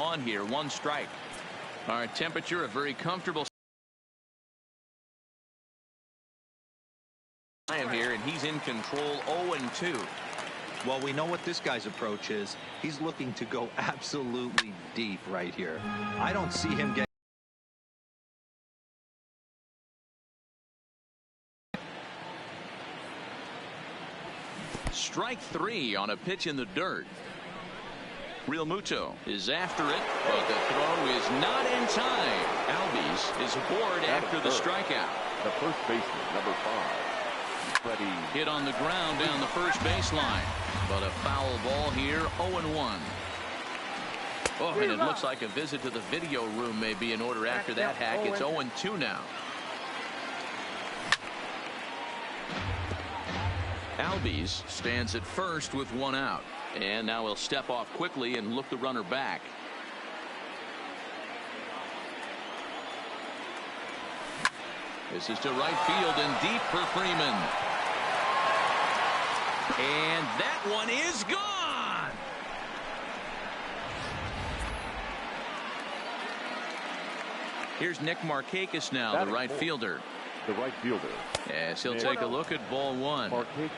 1 here, 1 strike. Our temperature, a very comfortable here, and he's in control 0-2. Well, we know what this guy's approach is. He's looking to go absolutely deep right here. I don't see him getting. Strike 3 on a pitch in the dirt. Real Muto is after it, but the throw is not in time. Albies is aboard after the strikeout. The first baseman, number 5. Hit on the ground down the first baseline, but a foul ball here. 0-1. Oh, and it looks like a visit to the video room may be in order after that hack. It's 0-2 now. Albies stands at first with 1 out, and now he'll step off quickly and look the runner back. This is to right field and deep for Freeman. And that one is gone. Here's Nick Markakis now, the right fielder. The right fielder. Yes, he'll take a look at ball 1. Markakis.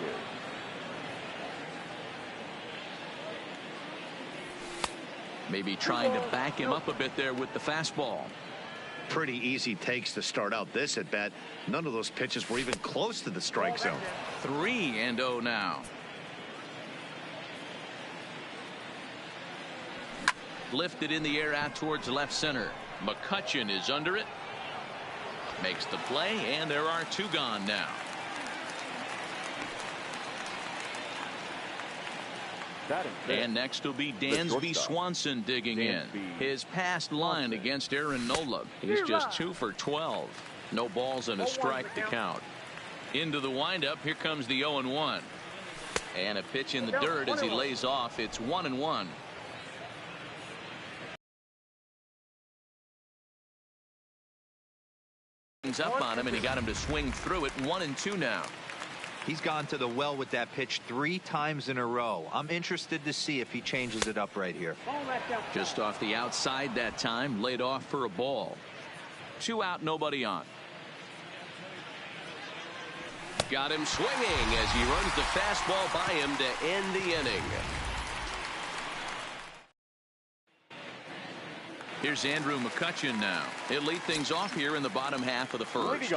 Maybe trying to back him up a bit there with the fastball. Pretty easy takes to start out this at bat. None of those pitches were even close to the strike zone. 3-0 now. Lifted in the air out towards left center. McCutchen is under it. Makes the play, and there are 2 gone now. And next will be Dansby Swanson digging in. His past line against Aaron Nola. He's just 2 for 12. No balls and a strike to count. Into the windup. Here comes the 0-1. And a pitch in the dirt as he lays off. It's 1-1. Up on him, and he got him to swing through it. 1-2 now. He's gone to the well with that pitch 3 times in a row. I'm interested to see if he changes it up right here. Just off the outside that time, laid off for a ball. 2 out, nobody on. Got him swinging as he runs the fastball by him to end the inning. Here's Andrew McCutchen now. He'll lead things off here in the bottom half of the first.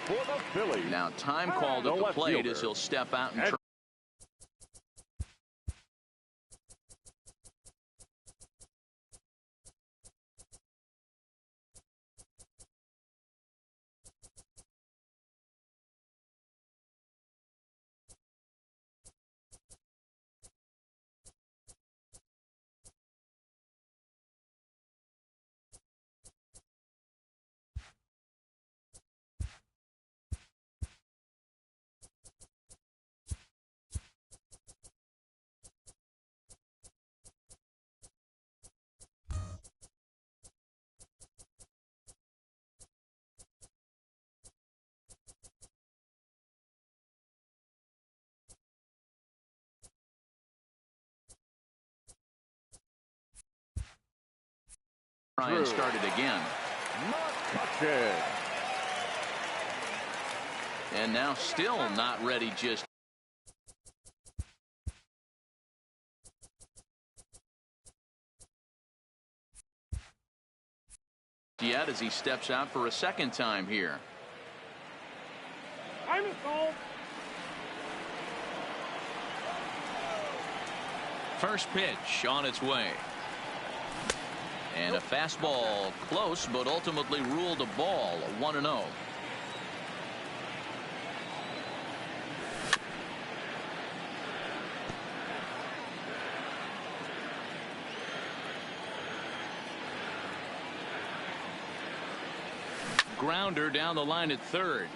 For the Phillies. Now time called at the plate as he'll step out and try. Ryan started again. And now still not ready just yet as he steps out for a second time here. First pitch on its way. And a fastball close, but ultimately ruled a ball. 1-0. Grounder down the line at third,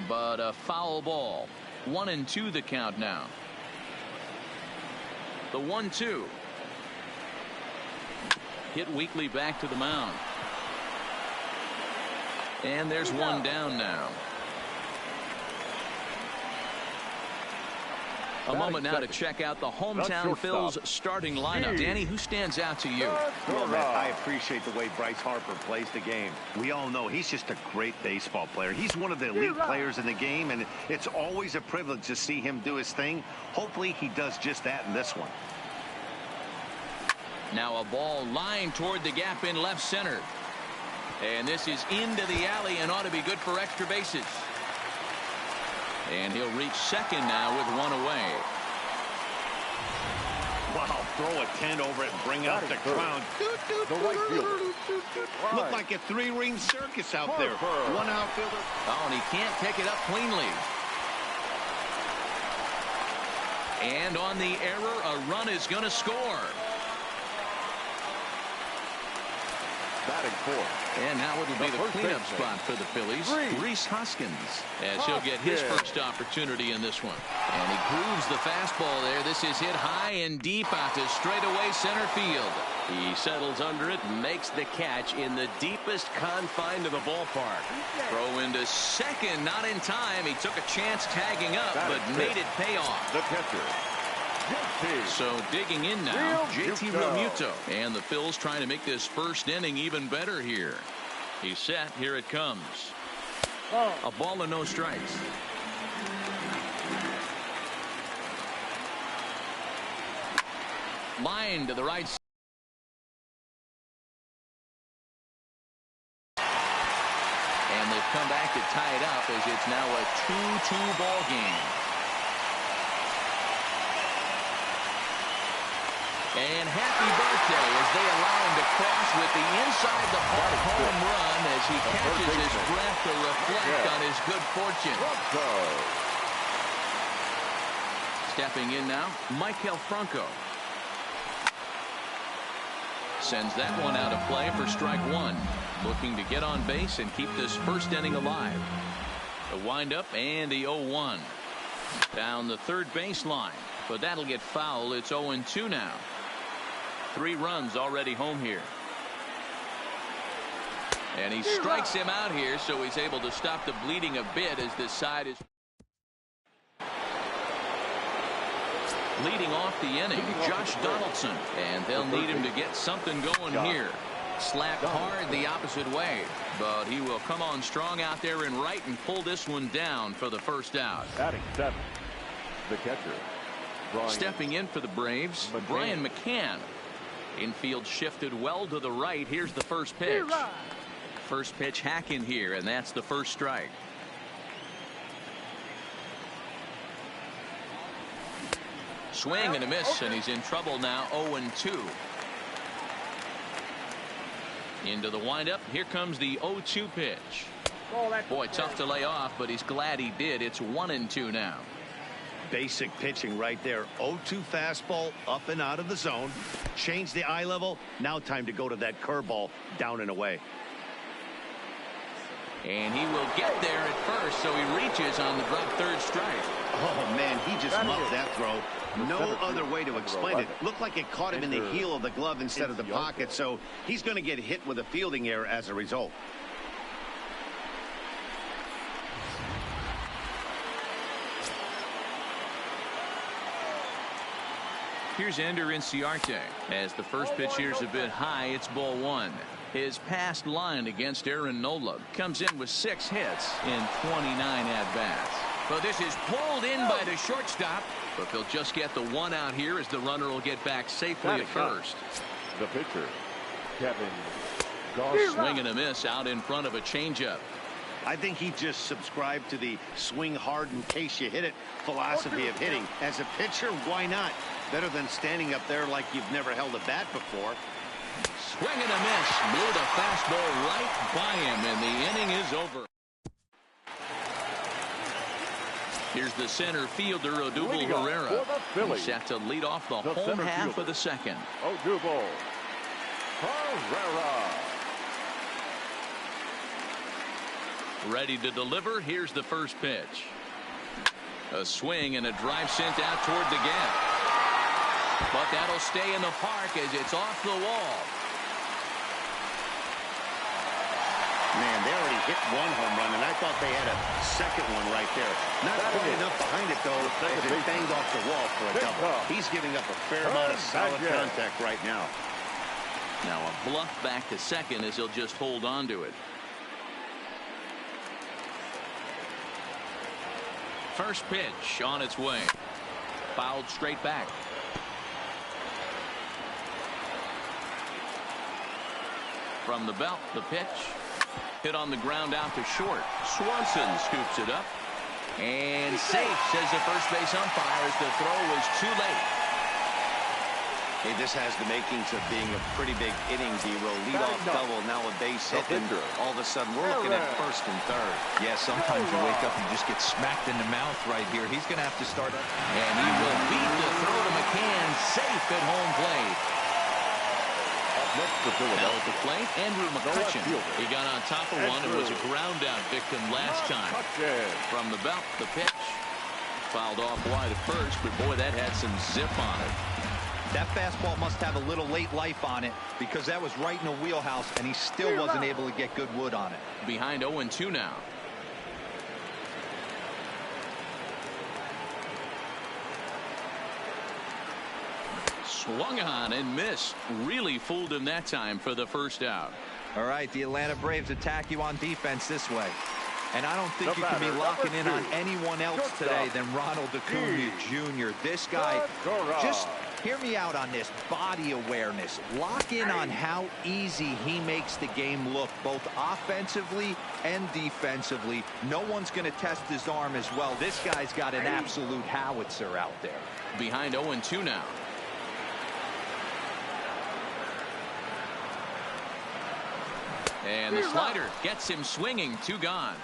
but a foul ball. 1-2 the count now. The 1-2. Hit weakly back to the mound. And there's one down now. A moment now to check out the hometown Phil's starting lineup. Danny, who stands out to you? Well, Matt, I appreciate the way Bryce Harper plays the game. We all know he's just a great baseball player. He's one of the elite players in the game, and it's always a privilege to see him do his thing. Hopefully he does just that in this one. Now a ball lined toward the gap in left center. And this is into the alley and ought to be good for extra bases. And he'll reach second now with one away. Wow, throw a 10 over it and bring out the crown. Looked like a three-ring circus out there. One outfielder. Oh, and he can't take it up cleanly. And on the error, a run is going to score. Batting fourth. And now it'll be the cleanup spot for the Phillies. Rhys Hoskins, as he'll get his first opportunity in this one. And he grooves the fastball there. This is hit high and deep out to straightaway center field. He settles under it and makes the catch in the deepest confine of the ballpark. Throw into second, not in time. He took a chance tagging up, but made it pay off. The catcher. So digging in now, JT Realmuto. And the Phils trying to make this first inning even better here. He's set. Here it comes. A ball and no strikes. Line to the right side. And they've come back to tie it up as it's now a 2-2 ball game. And happy birthday as they allow him to cross with the inside the park home run as he catches his breath to reflect on his good fortune. Stepping in now, Michael Franco. Sends that one out of play for strike one. Looking to get on base and keep this first inning alive. The windup and the 0-1. Down the third baseline. But that'll get foul. It's 0-2 now. 3 runs already home here. And he strikes him out here, so he's able to stop the bleeding a bit as this side is leading off the inning. Josh Donaldson, and they'll need him to get something going here. Slapped hard the opposite way, but he will come on strong out there in right and pull this one down for the first out. Batting 7, the catcher. Stepping in for the Braves, Brian McCann. Infield shifted well to the right. Here's the first pitch. First pitch hacking here, and that's the first strike. Swing and a miss, and he's in trouble now. 0-2. Into the windup. Here comes the 0-2 pitch. Boy, tough to lay off, but he's glad he did. It's 1-2 now. Basic pitching right there. 0-2 fastball up and out of the zone. Change the eye level. Now time to go to that curveball down and away. And he will get there at first, so he reaches on the drop third strike. Oh, man, he just muffed that throw. No other way to explain it. Looked like it caught him in the heel of the glove instead of the pocket, so he's going to get hit with a fielding error as a result. Here's Ender Inciarte. As the first pitch here's a bit high, it's ball one. His past line against Aaron Nola comes in with 6 hits in 29 at-bats. But this is pulled in by the shortstop. But they'll just get the one out here as the runner will get back safely at first. The pitcher, Kevin. Swing and a miss out in front of a changeup. I think he just subscribed to the swing hard in case you hit it philosophy of hitting. As a pitcher, why not? Better than standing up there like you've never held a bat before. Swing and a miss. Blew the fastball right by him, and the inning is over. Here's the center fielder, Odubel Herrera. He's set to lead off the home half of the second. Odubel Herrera. Ready to deliver. Here's the first pitch. A swing and a drive sent out toward the gap. But that'll stay in the park as it's off the wall. Man, they already hit one home run, and I thought they had a second one right there. Not quite enough behind it, though, as it banged off the wall for a double. He's giving up a fair amount of solid contact right now. Now a bluff back to second as he'll just hold on to it. First pitch on its way. Fouled straight back. From the belt, the pitch. Hit on the ground out to short. Swanson scoops it up. And safe, says the first base umpire, as the throw was too late. Hey, this has the makings of being a pretty big inning, D-Roll. Leadoff double, now a base hit, and all of a sudden we're looking at first and third. Yeah, sometimes you wake up and just get smacked in the mouth right here. He's going to have to start. And he will beat the throw to McCann, safe at home plate. Now at the plate, Andrew McCutchen. He got on top of one and was a ground out victim last time. From the belt, the pitch. Fouled off wide at first, but boy, that had some zip on it. That fastball must have a little late life on it, because that was right in the wheelhouse, and he still wasn't able to get good wood on it. Behind 0-2 now. Swung on and missed. Really fooled him that time for the first out. All right, the Atlanta Braves attack you on defense this way. And I don't think you can be locking in on anyone else today than Ronald Acuna Jr. This guy, just hear me out on this, body awareness. Lock in on how easy he makes the game look, both offensively and defensively. No one's going to test his arm as well. This guy's got an absolute howitzer out there. Behind 0-2 now. And the slider gets him swinging. 2 gone.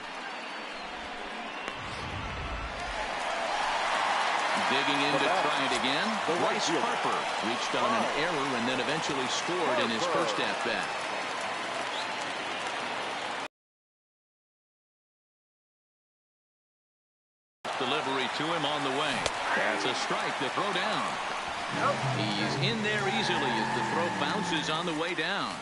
Digging in to try it again. Bryce Harper reached on an error and then eventually scored in his first at-bat. Delivery to him on the way. That's a strike to throw down. He's in there easily as the throw bounces on the way down.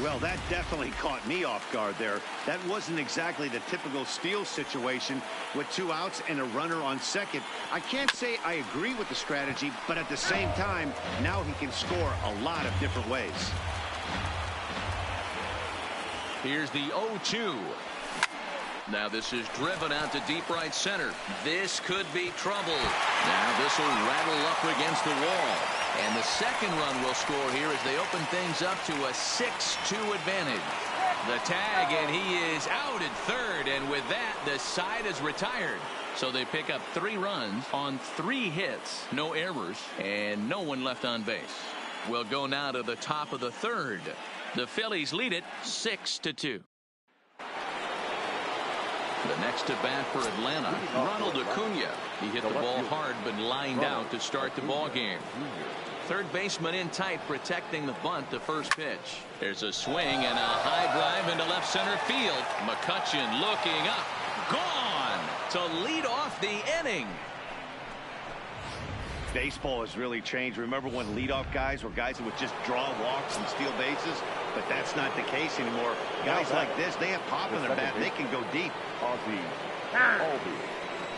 Well, that definitely caught me off guard there. That wasn't exactly the typical steal situation with 2 outs and a runner on second. I can't say I agree with the strategy, but at the same time, now he can score a lot of different ways. Here's the 0-2. Now this is driven out to deep right center. This could be trouble. Now this will rattle up against the wall. And the second run will score here as they open things up to a 6-2 advantage. The tag, and he is out at third, and with that, the side is retired. So they pick up 3 runs on 3 hits, no errors, and no one left on base. We'll go now to the top of the third. The Phillies lead it 6-2. The next to bat for Atlanta, Ronald Acuna. He hit the ball hard but lined out to start the ball game. Third baseman in tight, protecting the bunt to first pitch. There's a swing and a high drive into left center field. McCutchen looking up. Gone to lead off the inning. Baseball has really changed. Remember when leadoff guys were guys that would just draw walks and steal bases? But that's not the case anymore. Guys like this, they have pop in their bat. They can go deep.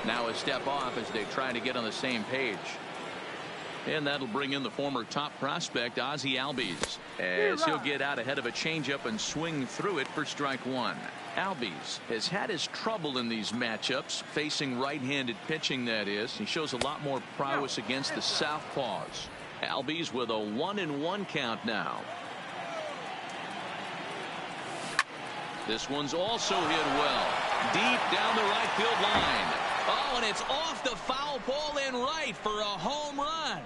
Now a step off as they try to get on the same page. And that'll bring in the former top prospect, Ozzie Albies, as he'll get out ahead of a changeup and swing through it for strike 1. Albies has had his trouble in these matchups, facing right-handed pitching, that is. He shows a lot more prowess against the southpaws. Albies with a 1-1 count now. This one's also hit well. Deep down the right field line. Oh, and it's off the foul pole in right for a home run.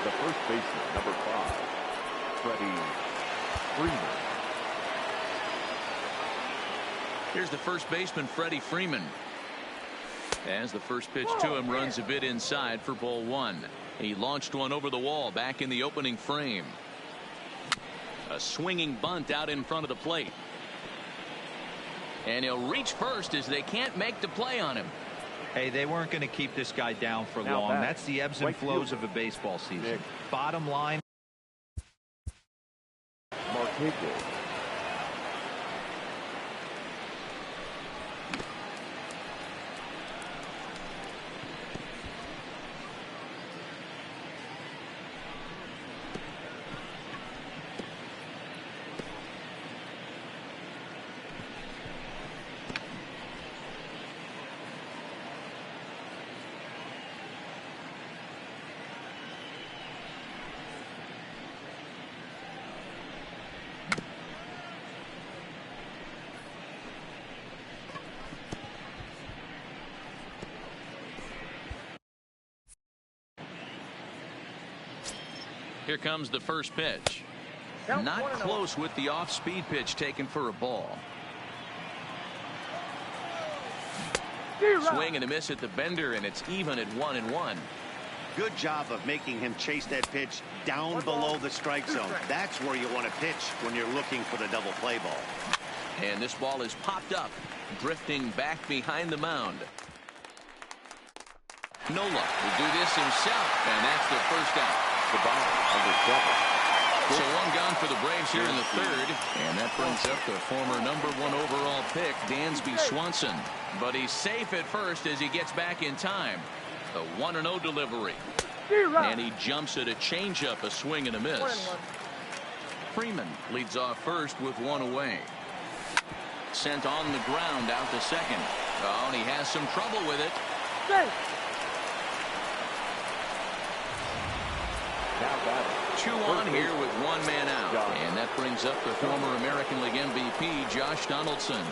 The first baseman, number 5, Freddie Freeman. Here's the first baseman, Freddie Freeman. As the first pitch to him runs a bit inside for ball 1. He launched one over the wall back in the opening frame. A swinging bunt out in front of the plate. And he'll reach first as they can't make the play on him. Hey, they weren't going to keep this guy down for long. That's the ebbs and flows of a baseball season. Bottom line. Here comes the first pitch. Not close with the off-speed pitch taken for a ball. Swing and a miss at the bender, and it's even at 1-1. Good job of making him chase that pitch down below the strike zone. That's where you want to pitch when you're looking for the double play ball. And this ball is popped up, drifting back behind the mound. Nola will do this himself, and that's the first out. So one gone for the Braves here in the third, and that brings up the former #1 overall pick, Dansby Swanson. But he's safe at first as he gets back in time. The 1-0 delivery. And he jumps at a changeup, a swing and a miss. Freeman leads off first with one away. Sent on the ground out to second. Oh, and he has some trouble with it. Two on here with one man out. And that brings up the former American League MVP, Josh Donaldson.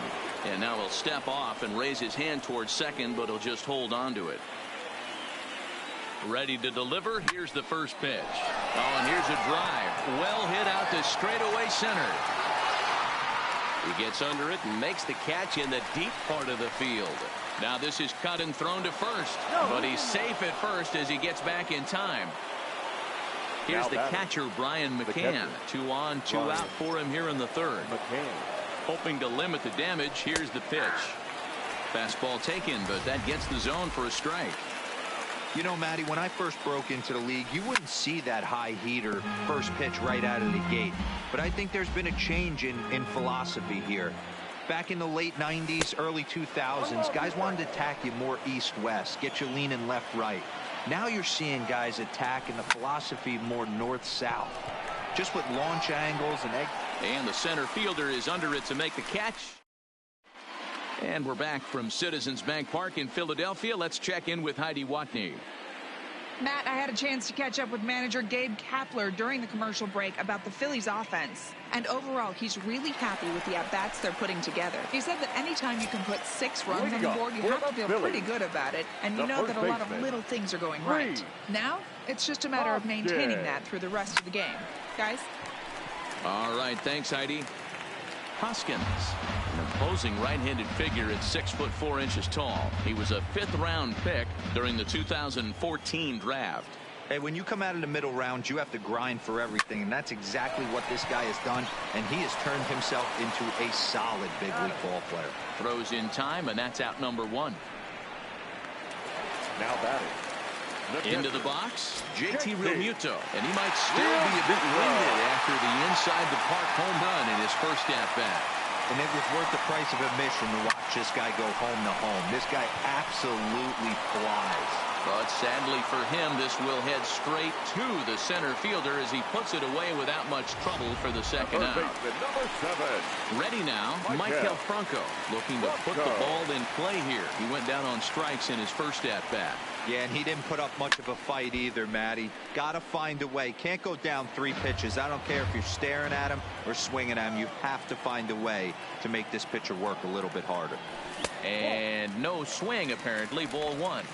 And now he'll step off and raise his hand towards second, but he'll just hold on to it. Ready to deliver. Here's the first pitch. Oh, and here's a drive. Well hit out to straightaway center. He gets under it and makes the catch in the deep part of the field. Now this is cut and thrown to first. But he's safe at first as he gets back in time. Here's the catcher, Brian McCann. 2 on, 2 out for him here in the third. Hoping to limit the damage. Here's the pitch. Fastball taken, but that gets the zone for a strike. You know, Matty, when I first broke into the league, you wouldn't see that high heater first pitch right out of the gate. But I think there's been a change in philosophy here. Back in the late 90s, early 2000s, guys wanted to attack you more east-west, get you leaning left-right. Now you're seeing guys attack in the philosophy more north-south, just with launch angles and the center fielder is under it to make the catch. And we're back from Citizens Bank Park in Philadelphia. Let's check in with Heidi Watney. Matt, I had a chance to catch up with manager Gabe Kapler during the commercial break about the Phillies offense. And overall, he's really happy with the at-bats they're putting together. He said that anytime you can put 6 runs on the board, you have to feel pretty good about it. And you know that a lot of little things are going right. Now, it's just a matter of maintaining that through the rest of the game. Guys? All right, thanks, Heidi. Hoskins, an imposing right-handed figure at 6'4" tall. He was a 5th-round pick during the 2014 draft. Hey, when you come out of the middle round, you have to grind for everything, and that's exactly what this guy has done, and he has turned himself into a solid big league ball player. Throws in time, and that's out number 1. Now batting. Into the box, JT Realmuto, and he might still be a bit winded after the inside the park home run in his first at-bat. And it was worth the price of admission to watch this guy go home to home. This guy absolutely flies. But sadly for him, this will head straight to the center fielder as he puts it away without much trouble for the second out. Number 7. Ready now, Michael Franco, looking to put the ball in play here. He went down on strikes in his first at-bat. Yeah, and he didn't put up much of a fight either, Matty. Got to find a way. Can't go down 3 pitches. I don't care if you're staring at him or swinging at him. You have to find a way to make this pitcher work a little bit harder. And no swing, apparently. Ball 1.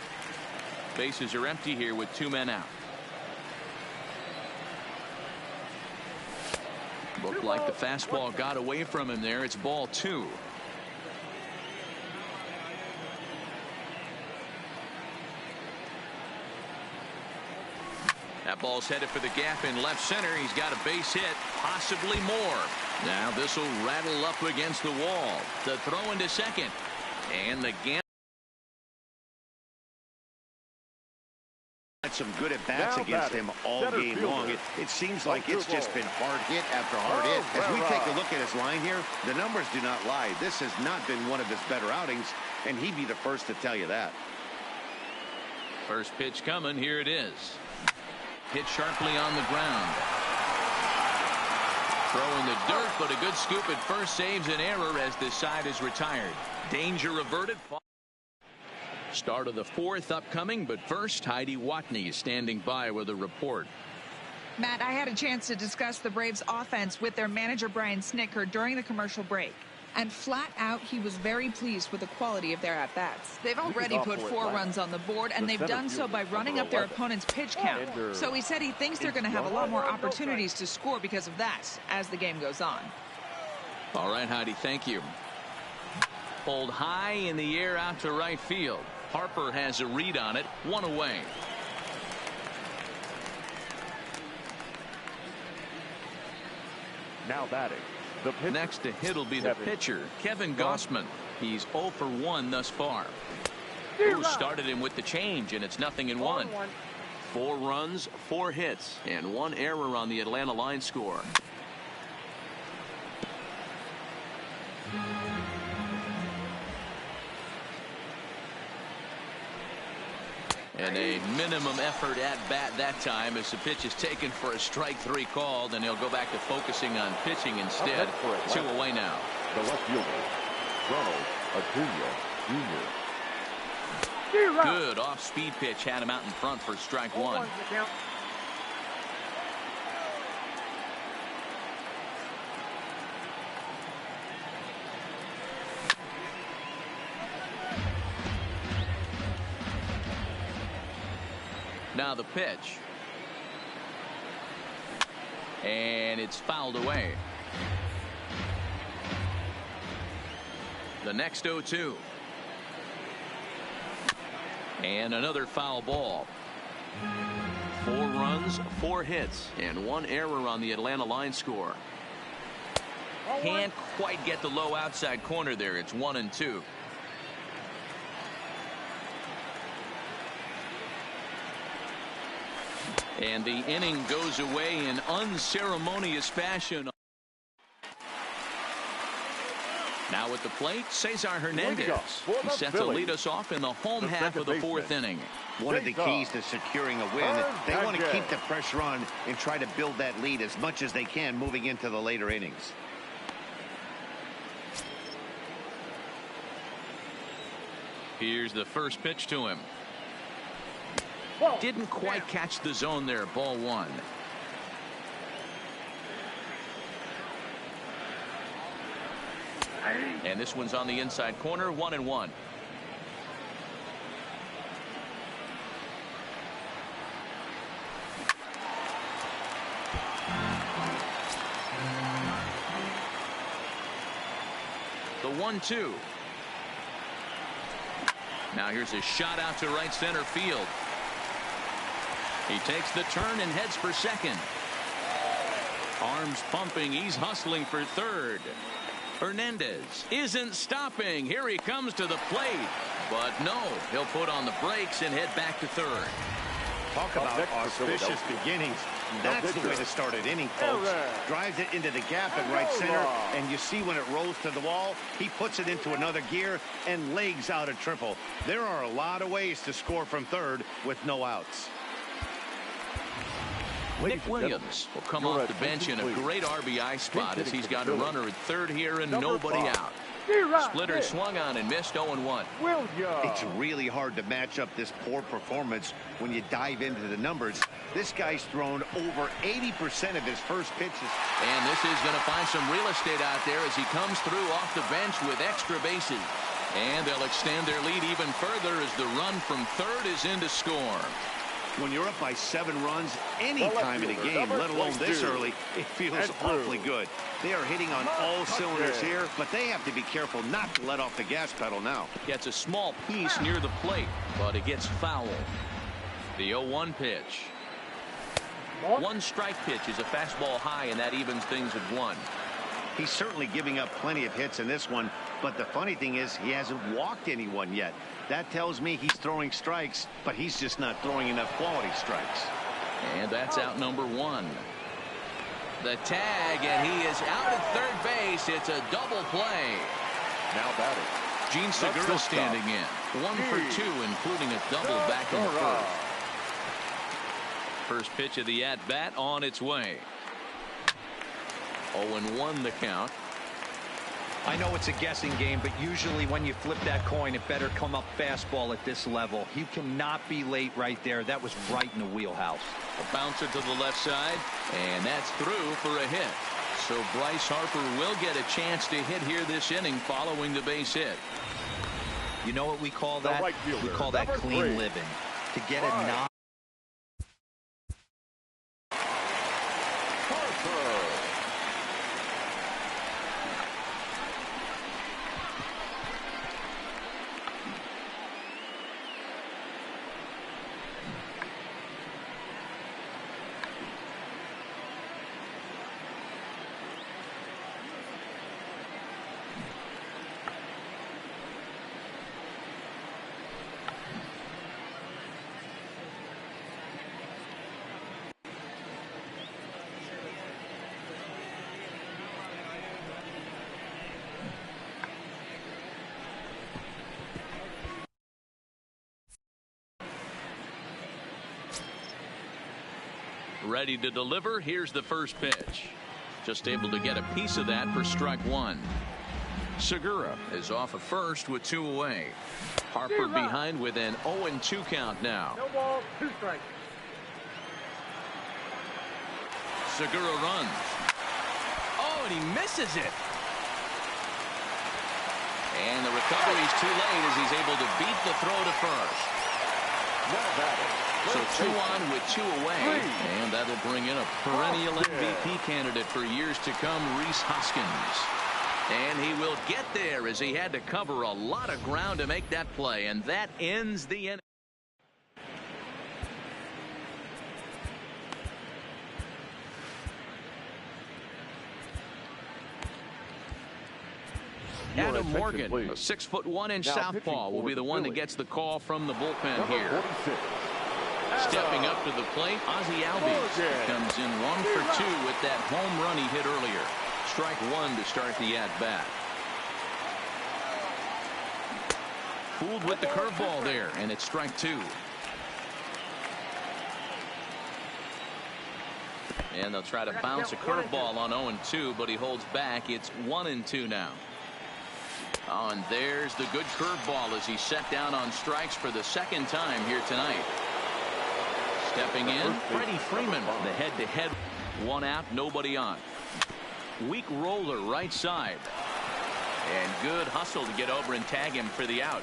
Bases are empty here with 2 men out. Looked like the fastball got away from him there. It's ball 2. That ball's headed for the gap in left center. He's got a base hit, possibly more. Now this will rattle up against the wall. The throw into second. And the some good at-bats against him all game long. It seems like it's just been hard hit after hard hit. As we take a look at his line here, the numbers do not lie. This has not been one of his better outings, and he'd be the first to tell you that. First pitch coming. Here it is. Hit sharply on the ground. Throwing the dirt, but a good scoop at first saves an error as this side is retired. Danger averted. Start of the fourth upcoming, but first, Heidi Watney is standing by with a report. Matt, I had a chance to discuss the Braves offense with their manager Brian Snitker during the commercial break. And flat out, he was very pleased with the quality of their at-bats. They've already put 4 runs on the board, and they've done so by running up their opponent's pitch count. So he said he thinks they're going to have a lot more opportunities to score because of that as the game goes on. All right, Heidi, thank you. Pulled high in the air out to right field. Harper has a read on it. 1 away. Now batting. Next to hit will be the pitcher, Kevin Gossman. He's 0 for 1 thus far. Who started him with the change, and it's 0-1. 4 runs, 4 hits, and 1 error on the Atlanta line score. And a minimum effort at bat that time as the pitch is taken for a strike 3 called, and he'll go back to focusing on pitching instead. 2 away now. The left fielder, Ronald Acuna Jr. Good off-speed pitch had him out in front for strike 1. Now the pitch. And it's fouled away. The next 0-2. And another foul ball. 4 runs, 4 hits, and 1 error on the Atlanta line score. Can't quite get the low outside corner there. It's 1-2. And the inning goes away in unceremonious fashion. Now at the plate, Cesar Hernandez. He's set to lead us off in the home half of the 4th inning. One of the keys to securing a win, they want to keep the pressure on and try to build that lead as much as they can moving into the later innings. Here's the first pitch to him. Didn't quite catch the zone there. Ball 1. And this one's on the inside corner. 1-1. The 1-2. Now here's a shot out to right center field. He takes the turn and heads for second. Arms pumping. He's hustling for third. Hernandez isn't stopping. Here he comes to the plate. But no, he'll put on the brakes and head back to third. Talk about auspicious beginnings. That's the way to start an inning, folks. Drives it into the gap at right center, and you see when it rolls to the wall, he puts it into another gear and legs out a triple. There are a lot of ways to score from third with no outs. Nick Williams will come off the bench in a great RBI spot as he's got a runner at third here and nobody out. Splitter swung on and missed. 0-1. It's really hard to match up this poor performance when you dive into the numbers. This guy's thrown over 80% of his first pitches. And this is going to find some real estate out there as he comes through off the bench with extra bases. And they'll extend their lead even further as the run from third is in to score. When you're up by 7 runs any time in a game, let alone this early, it feels awfully good. They are hitting on all cylinders here, but they have to be careful not to let off the gas pedal now. Gets a small piece near the plate, but it gets fouled. The 0-1 pitch. 1 strike pitch is a fastball high, and that evens things at 1. He's certainly giving up plenty of hits in this one, But the funny thing is he hasn't walked anyone yet. That tells me he's throwing strikes, but he's just not throwing enough quality strikes. And that's out number 1. The tag, and he is out at third base. It's a double play. Now batting, Gene Segura standing in. 1 for 2, including a double back in the first. First pitch of the at-bat on its way. 0-1 the count. I know it's a guessing game, but usually when you flip that coin, it better come up fastball at this level. You cannot be late right there. That was right in the wheelhouse. A bouncer to the left side, and that's through for a hit. So Bryce Harper will get a chance to hit here this inning following the base hit. You know what we call that? Right we call that clean living. To get a knock. Ready to deliver. Here's the first pitch. Just able to get a piece of that for strike 1. Segura is off at first with 2 away. Harper behind with an 0-2 count now. No ball, 2 strikes. Segura runs. Oh, and he misses it. And the recovery's too late as he's able to beat the throw to first. now batting. So 2 on with 2 away, and that'll bring in a perennial MVP candidate for years to come, Rhys Hoskins. And he will get there as he had to cover a lot of ground to make that play, and that ends the inning. Adam Morgan, a 6'1" southpaw, will be the one that gets the call from the bullpen here. Stepping up to the plate, Ozzie Albies comes in 1 for 2 with that home run he hit earlier. Strike 1 to start the at-bat. Fooled with the curveball there, and it's strike 2. And they'll try to bounce a curveball on 0-2, but he holds back. It's 1-2 now. Oh, and there's the good curveball as he's set down on strikes for the second time here tonight. Stepping in, Freddie Freeman, the head-to-head. 1 out, nobody on. Weak roller right side. And good hustle to get over and tag him for the out.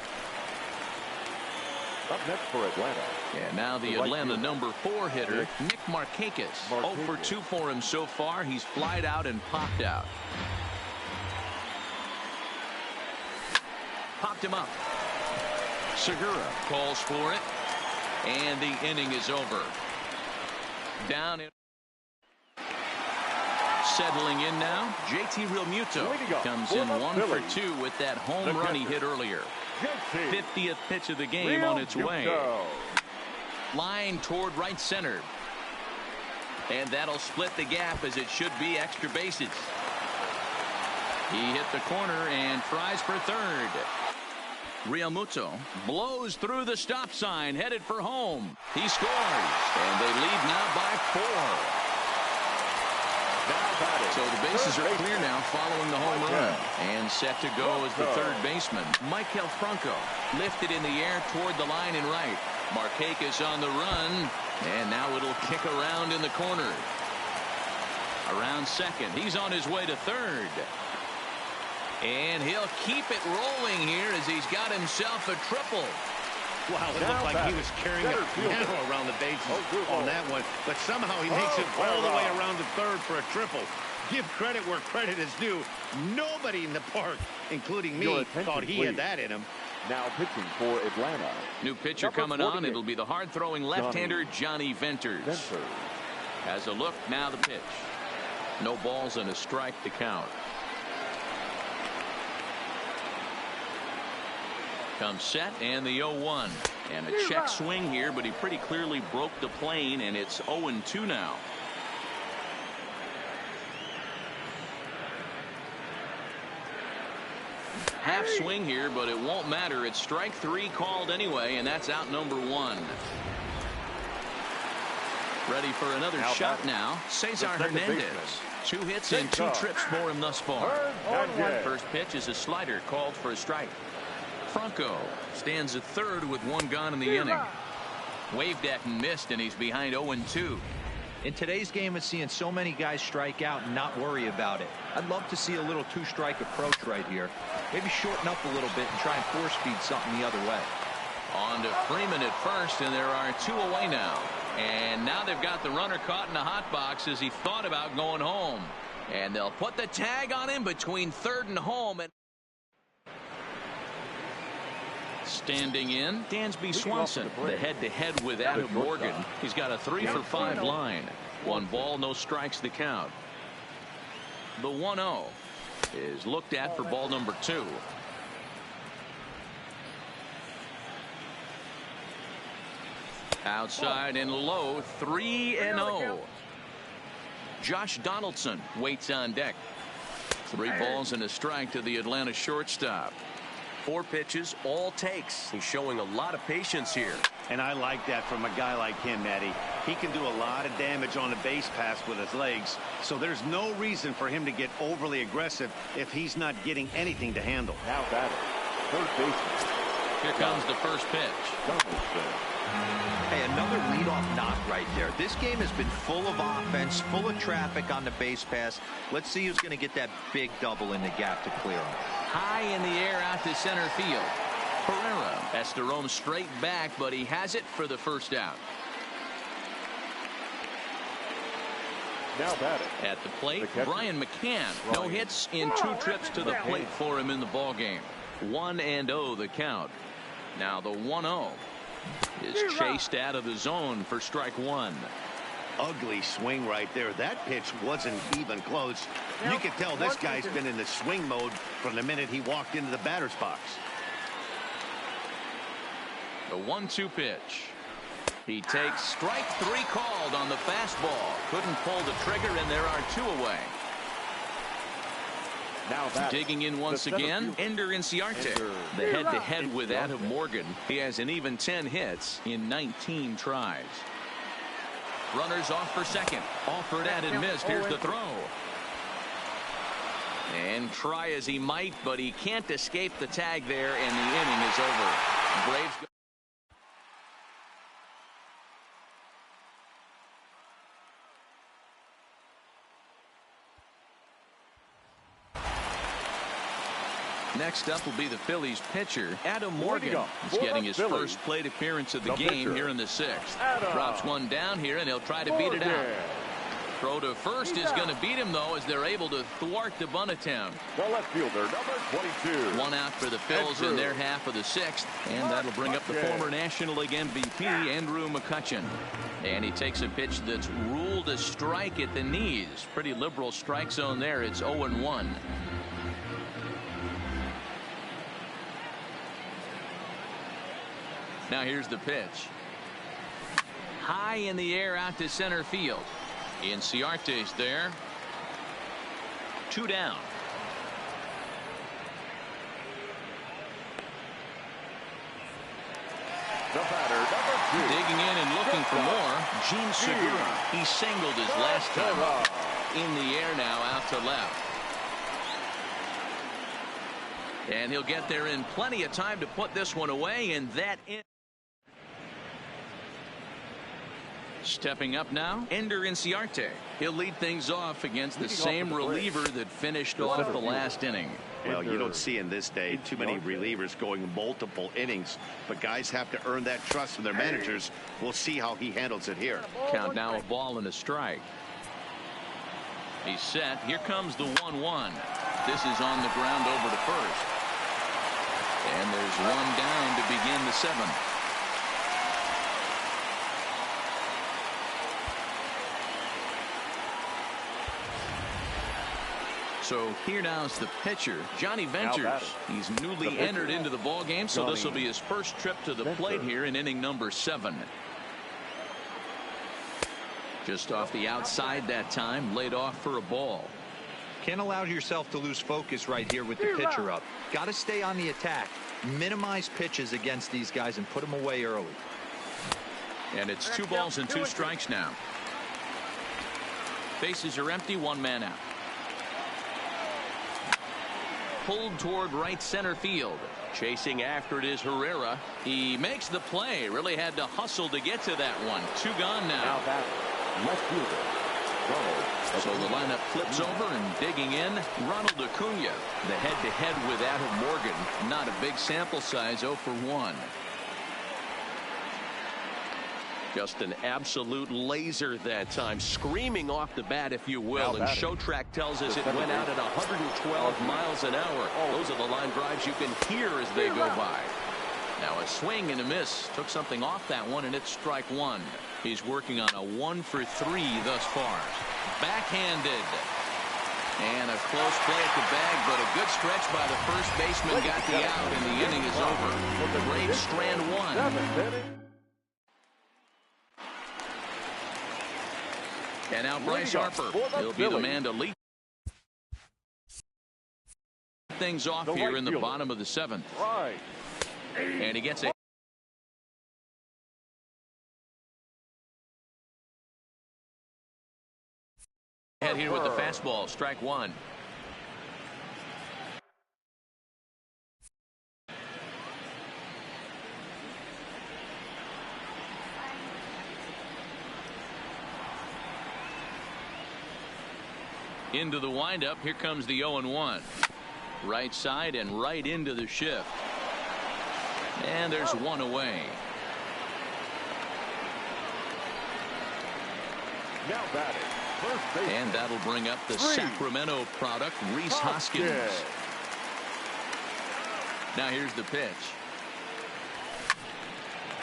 Up next for Atlanta. And now the Atlanta number 4 hitter, Nick Markakis. 0 for 2 for him so far. He's flied out and popped out. Popped him up. Segura calls for it. And the inning is over. Down in. Settling in now, JT Realmuto comes in 1 for 2 with that home run he hit earlier. 50th pitch of the game on its way. Line toward right center. And that'll split the gap as it should be extra bases. He hit the corner and tries for third. Realmuto blows through the stop sign, headed for home. He scores, and they lead now by 4. So the bases are clear now following the home run. And set to go as the third baseman, Michael Franco, lifted in the air toward the line and right. Markakis on the run, and now it'll kick around in the corner. Around second, he's on his way to third. And he'll keep it rolling here as he's got himself a triple. Wow, it looked like he was carrying a piano around the bases on that one. But somehow he makes it all the way around the third for a triple. Give credit where credit is due. Nobody in the park, inclinging me, thought he had that in him. Now pitching for Atlanta. New pitcher coming on. It'll be the hard-throwing left-hander Johnny Venters. Has a look, now the pitch. No balls and a strike to count. Comes set and the 0-1. And a check swing here, but he pretty clearly broke the plane, and it's 0-2 now. Half swing here, but it won't matter. It's strike 3 called anyway, and that's out number 1. Ready for another shot now. Cesar Hernandez. 2 hits and 2 trips for him thus far. First pitch is a slider called for a strike. Franco stands at third with 1 gone in the inning. Waved at and missed, and he's behind 0-2. In today's game, it's seeing so many guys strike out and not worry about it. I'd love to see a little 2-strike approach right here. Maybe shorten up a little bit and try and force feed something the other way. On to Freeman at first, and there are 2 away now. And now they've got the runner caught in the hot box as he thought about going home. And they'll put the tag on him between third and home. And standing in, Dansby Swanson, the head-to-head with Adam Morgan. He's got a 3-for-5 line. 1 ball, no strikes the count. The 1-0 is looked at for ball number 2. Outside and low, 3-0. Josh Donaldson waits on deck. 3 balls and a strike to the Atlanta shortstop. 4 pitches, all takes. He's showing a lot of patience here. And I like that from a guy like him, Matty. He can do a lot of damage on the base pass with his legs, so there's no reason for him to get overly aggressive if he's not getting anything to handle. Now batter, third baseman. Here comes the first pitch. Hey, another leadoff knock right there. This game has been full of offense, full of traffic on the base pass. Let's see who's going to get that big double in the gap to clear him. High in the air out to center field. Pereira has to roam straight back, but he has it for the first out. Now batting. At the plate, Brian McCann. No hits in 2 trips to the plate for him in the ballgame. 1-0 the count. Now the 1-0 is chased out of the zone for strike 1. Ugly swing right there. That pitch wasn't even close. You could tell this guy's been in the swing mode from the minute he walked into the batter's box. The 1-2 pitch. He takes strike 3 called on the fastball. Couldn't pull the trigger, and there are 2 away. Now digging in once again, Ender Inciarte, the head-to-head with Adam Morgan. He has an even 10 hits in 19 tries. Runners off for second. Offered at and missed. Here's the throw. And try as he might, but he can't escape the tag there, and the inning is over. Braves go. Next up will be the Phillies pitcher, Adam Morgan. He's getting his first plate appearance of the game here in the 6th. Drops one down here, and he'll try to beat it out. Throw to first is going to beat him, though, as they're able to thwart the bunt attempt. The left fielder, number 22. 1 out for the Phils in their half of the 6th, and that'll bring up the former National League MVP, Andrew McCutchen. And he takes a pitch that's ruled a strike at the knees. Pretty liberal strike zone there. It's 0-1. Now here's the pitch. High in the air out to center field. Inciarte's there. 2 down. The batter, number 2. Digging in and looking for more. Gene Segura. He singled his last time up. In the air now out to left. And he'll get there in plenty of time to put this one away, and that in. Stepping up now, Ender Inciarte. He'll lead things off against the same reliever that finished off the last inning. Well, you don't see in this day too many relievers going multiple innings, but guys have to earn that trust from their managers. We'll see how he handles it here. Count now, a ball and a strike. He's set. Here comes the 1-1. This is on the ground over to first. And there's 1 down to begin the 7th. So here now is the pitcher, Johnny Venters. He's newly entered into the ball game, so this will be his first trip to the plate here in inning number 7. Just off the outside that time, laid off for a ball. Can't allow yourself to lose focus right here with the pitcher up. Got to stay on the attack. Minimize pitches against these guys and put them away early. And it's 2 balls and 2 strikes now. Bases are empty, 1 man out. Pulled toward right center field. Chasing after it is Herrera. He makes the play. Really had to hustle to get to that one. 2 gone now. Left fielder. So the lineup flips over, and digging in, Ronald Acuna. The head-to-head with Adam Morgan. Not a big sample size, 0 for 1. Just an absolute laser that time, screaming off the bat, if you will. And Showtrack tells us it went out at 112 miles an hour. Those are the line drives you can hear as they go by. Now a swing and a miss. Took something off that one, and it's strike 1. He's working on a 1 for 3 thus far. Backhanded. And a close play at the bag, but a good stretch by the first baseman got the out, and the inning is over. Braves strand 1. And now Bryce Harper. He'll be the man to lead things off here in the bottom of the 7th. And he gets a head here with the fastball. Strike 1. Into the windup. Here comes the 0-1. Right side and right into the shift. And there's 1 away. Now batting, first base. And that'll bring up the Sacramento product, Rhys Hoskins. Now here's the pitch.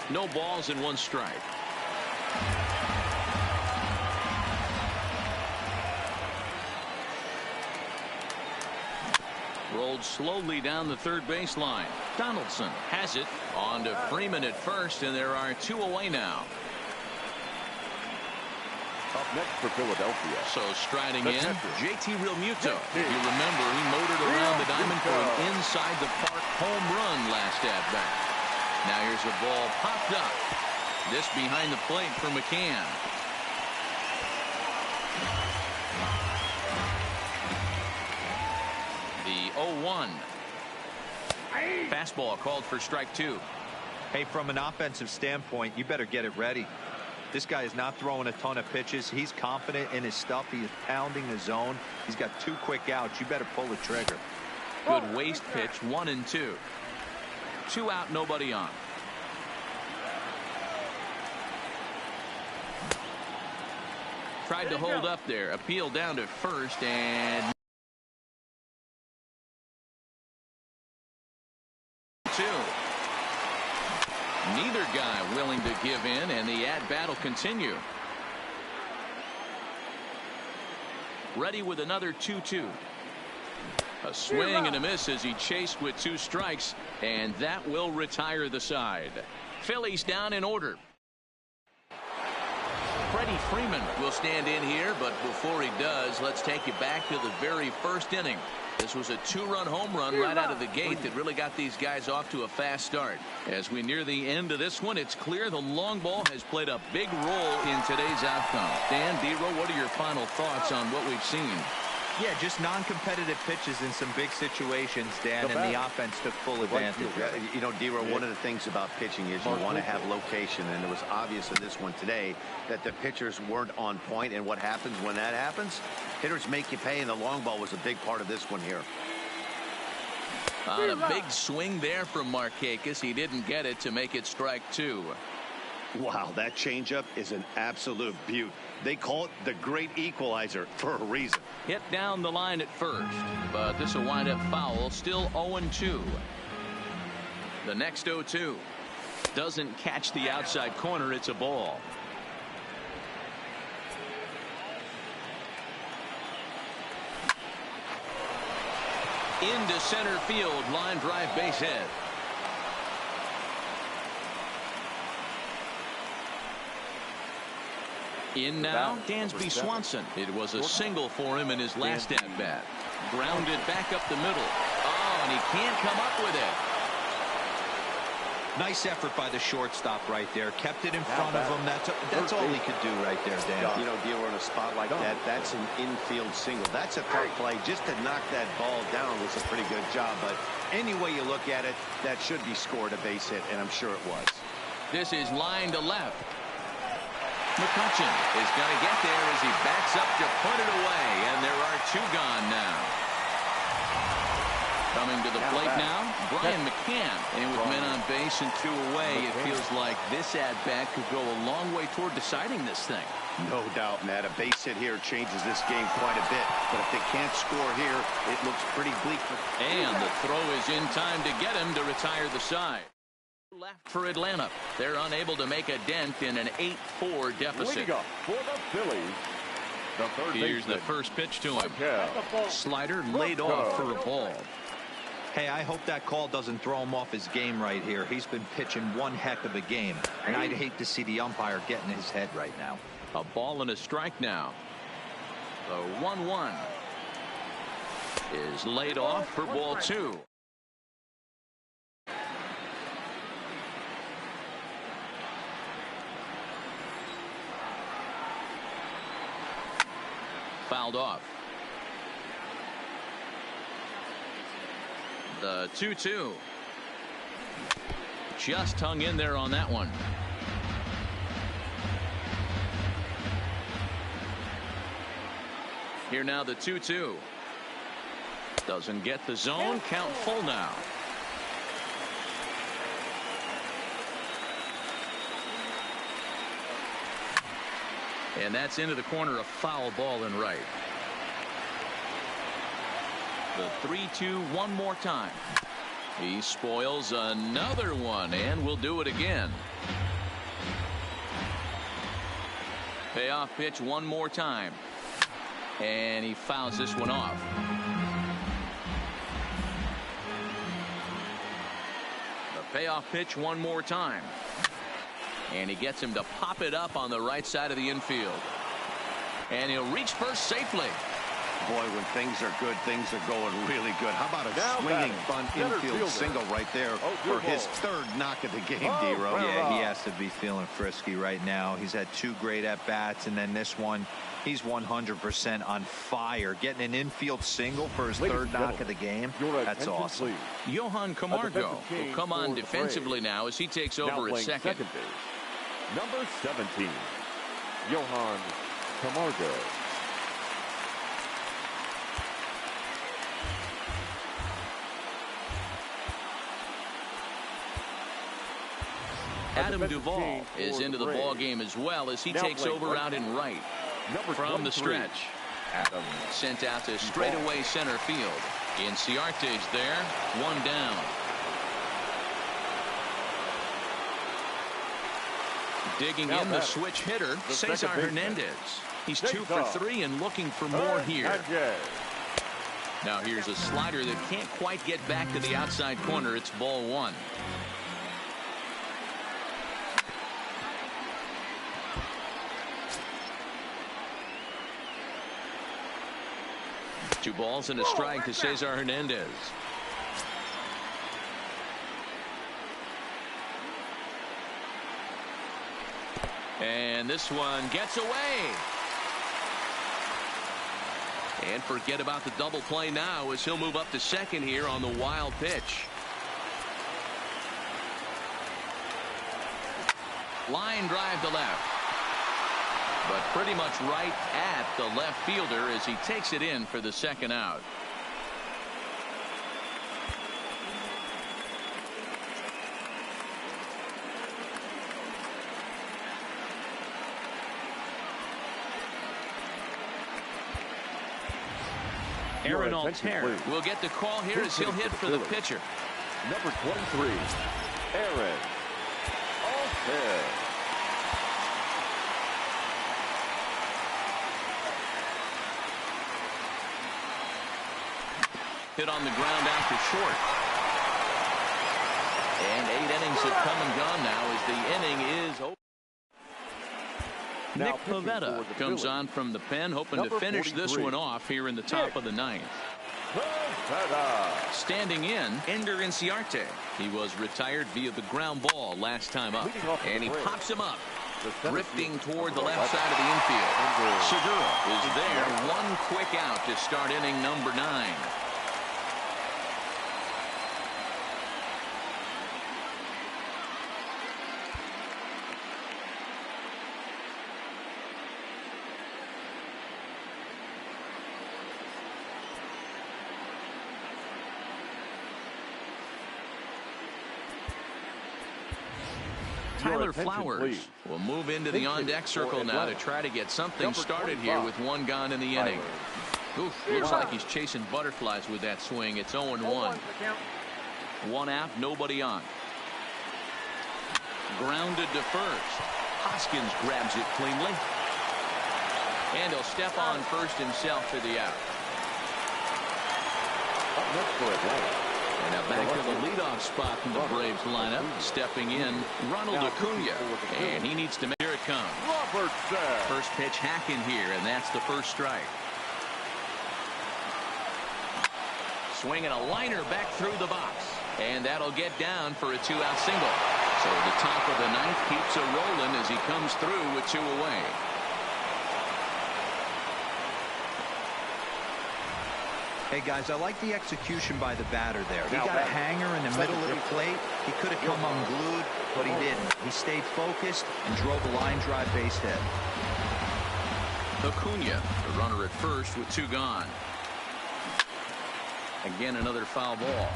No balls and 1 strike. Rolled slowly down the third baseline. Donaldson has it on to Freeman at first, and there are 2 away now. Up next for Philadelphia. So striding in, JT Realmuto. If you remember, he motored around the diamond for an inside the park home run last at bat. Now here's a ball popped up. This behind the plate for McCann. The 0-1. Fastball called for strike 2. Hey, from an offensive standpoint, you better get it ready. This guy is not throwing a ton of pitches. He's confident in his stuff. He is pounding the zone. He's got 2 quick outs. You better pull the trigger. Good waste pitch, 1 and 2. 2 out, nobody on. Tried to hold up there. Appeal down to first, and 2. Neither guy willing to give in, and the at-bat will continue. Ready with another 2-2. A swing and a miss as he chased with 2 strikes, and that will retire the side. Phillies down in order. Freddie Freeman will stand in here, but before he does, let's take you back to the very first inning. This was a 2-run home run right out of the gate that really got these guys off to a fast start. As we near the end of this one, it's clear the long ball has played a big role in today's outcome. Dan, D-Row, what are your final thoughts on what we've seen? Yeah, just non-competitive pitches in some big situations, Dan, and the offense took full advantage. You know, D-Row, one of the things about pitching is you want to have location, and it was obvious in this one today that the pitchers weren't on point, and what happens when that happens? Hitters make you pay, and the long ball was a big part of this one here. On a big swing there from Markakis. He didn't get it to make it strike 2. Wow, that changeup is an absolute beaut. They call it the great equalizer for a reason. Hit down the line at first, but this will wind up foul. Still 0-2. The next 0-2 doesn't catch the outside corner. It's a ball. Into center field, line drive, base hit. In now, Dansby Swanson. It was a single for him in his last at-bat. Grounded back up the middle. Oh, and he can't come up with it. Nice effort by the shortstop right there. Kept it in front of him. That's all he could do right there, Dan. You know, Dealer, in a spot like that, that's an infield single. That's a tough play. Just to knock that ball down was a pretty good job. But any way you look at it, that should be scored a base hit, and I'm sure it was. This is line to left. McCutcheon is going to get there as he backs up to put it away, and there are two gone now. Coming to the plate now, Brian McCann. And with men on base and two away, it feels like this at-bat could go a long way toward deciding this thing. No doubt, Matt. A base hit here changes this game quite a bit. But if they can't score here, it looks pretty bleak. And the throw is in time to get him to retire the side. Left for Atlanta. They're unable to make a dent in an 8-4 deficit. Leading up for the Phillies, the third Here's baseman, the first pitch to him. Miguel. Slider laid off for a ball. Hey, I hope that call doesn't throw him off his game right here. He's been pitching one heck of a game, and I'd hate to see the umpire get in his head right now. A ball and a strike now. The 1-1 is laid off for ball two. Fouled off. The 2-2. Just hung in there on that one. Here now the 2-2. Doesn't get the zone. Count full now. And that's into the corner, a foul ball in right. The 3-2 one more time. He spoils another one and will do it again. Payoff pitch one more time. And he fouls this one off. The payoff pitch one more time. And he gets him to pop it up on the right side of the infield. And he'll reach first safely. Boy, when things are good, things are going really good. How about a swinging bunt infield single right there for his third knock of the game, D-Ro? Yeah, he has to be feeling frisky right now. He's had two great at-bats, and then this one, he's 100% on fire. Getting an infield single for his third knock of the game, that's awesome. Johan Camargo will come on defensively now as he takes over at second. Base. Number 17, Johan Camargo. Adam Duvall is into the ball game as well as he takes over out in right. From the stretch. Adam sent out to straightaway center field. Inciarte's there. One down. Digging in the switch hitter, Cesar Hernandez. He's 2 for 3 and looking for more here. Now here's a slider that can't quite get back to the outside corner. It's ball one. Two balls and a strike to Cesar Hernandez. And this one gets away. And forget about the double play now as he'll move up to second here on the wild pitch. Line drive to left. But pretty much right at the left fielder as he takes it in for the second out. Aaron Altair will get the call here as he'll hit for the pitcher. Number 23, Aaron Altair. hit on the ground out to short. And 8 innings have come and gone now as the inning is over. Nick Pivetta comes on from the pen, hoping to finish this one off here in the top of the 9th. Standing in, Ender Inciarte. He was retired via the ground ball last time up. And he pops him up, drifting toward the left side of the infield. Segura is there. One quick out to start inning number 9. Tyler Flowers will move into the on-deck circle now to try to get something started here with 1 gone in the inning. Oof, looks like he's chasing butterflies with that swing. It's 0-1. 1 out, nobody on. Grounded to first. Hoskins grabs it cleanly. And he'll step on first himself for the out. Up next for Atlanta. And now back to the leadoff spot in the Braves lineup. Stepping in, Ronald Acuna. And he needs to make. Here it comes. First pitch hack in here, and that's the first strike. Swinging a liner back through the box. And that'll get down for a 2-out single. So the top of the 9th keeps it rolling as he comes through with 2 away. Hey, guys, I like the execution by the batter there. He got a hanger in the middle of the plate. He could have come unglued, but he didn't. He stayed focused and drove a line drive base hit. Acuna, the runner at first with 2 gone. Again, another foul ball.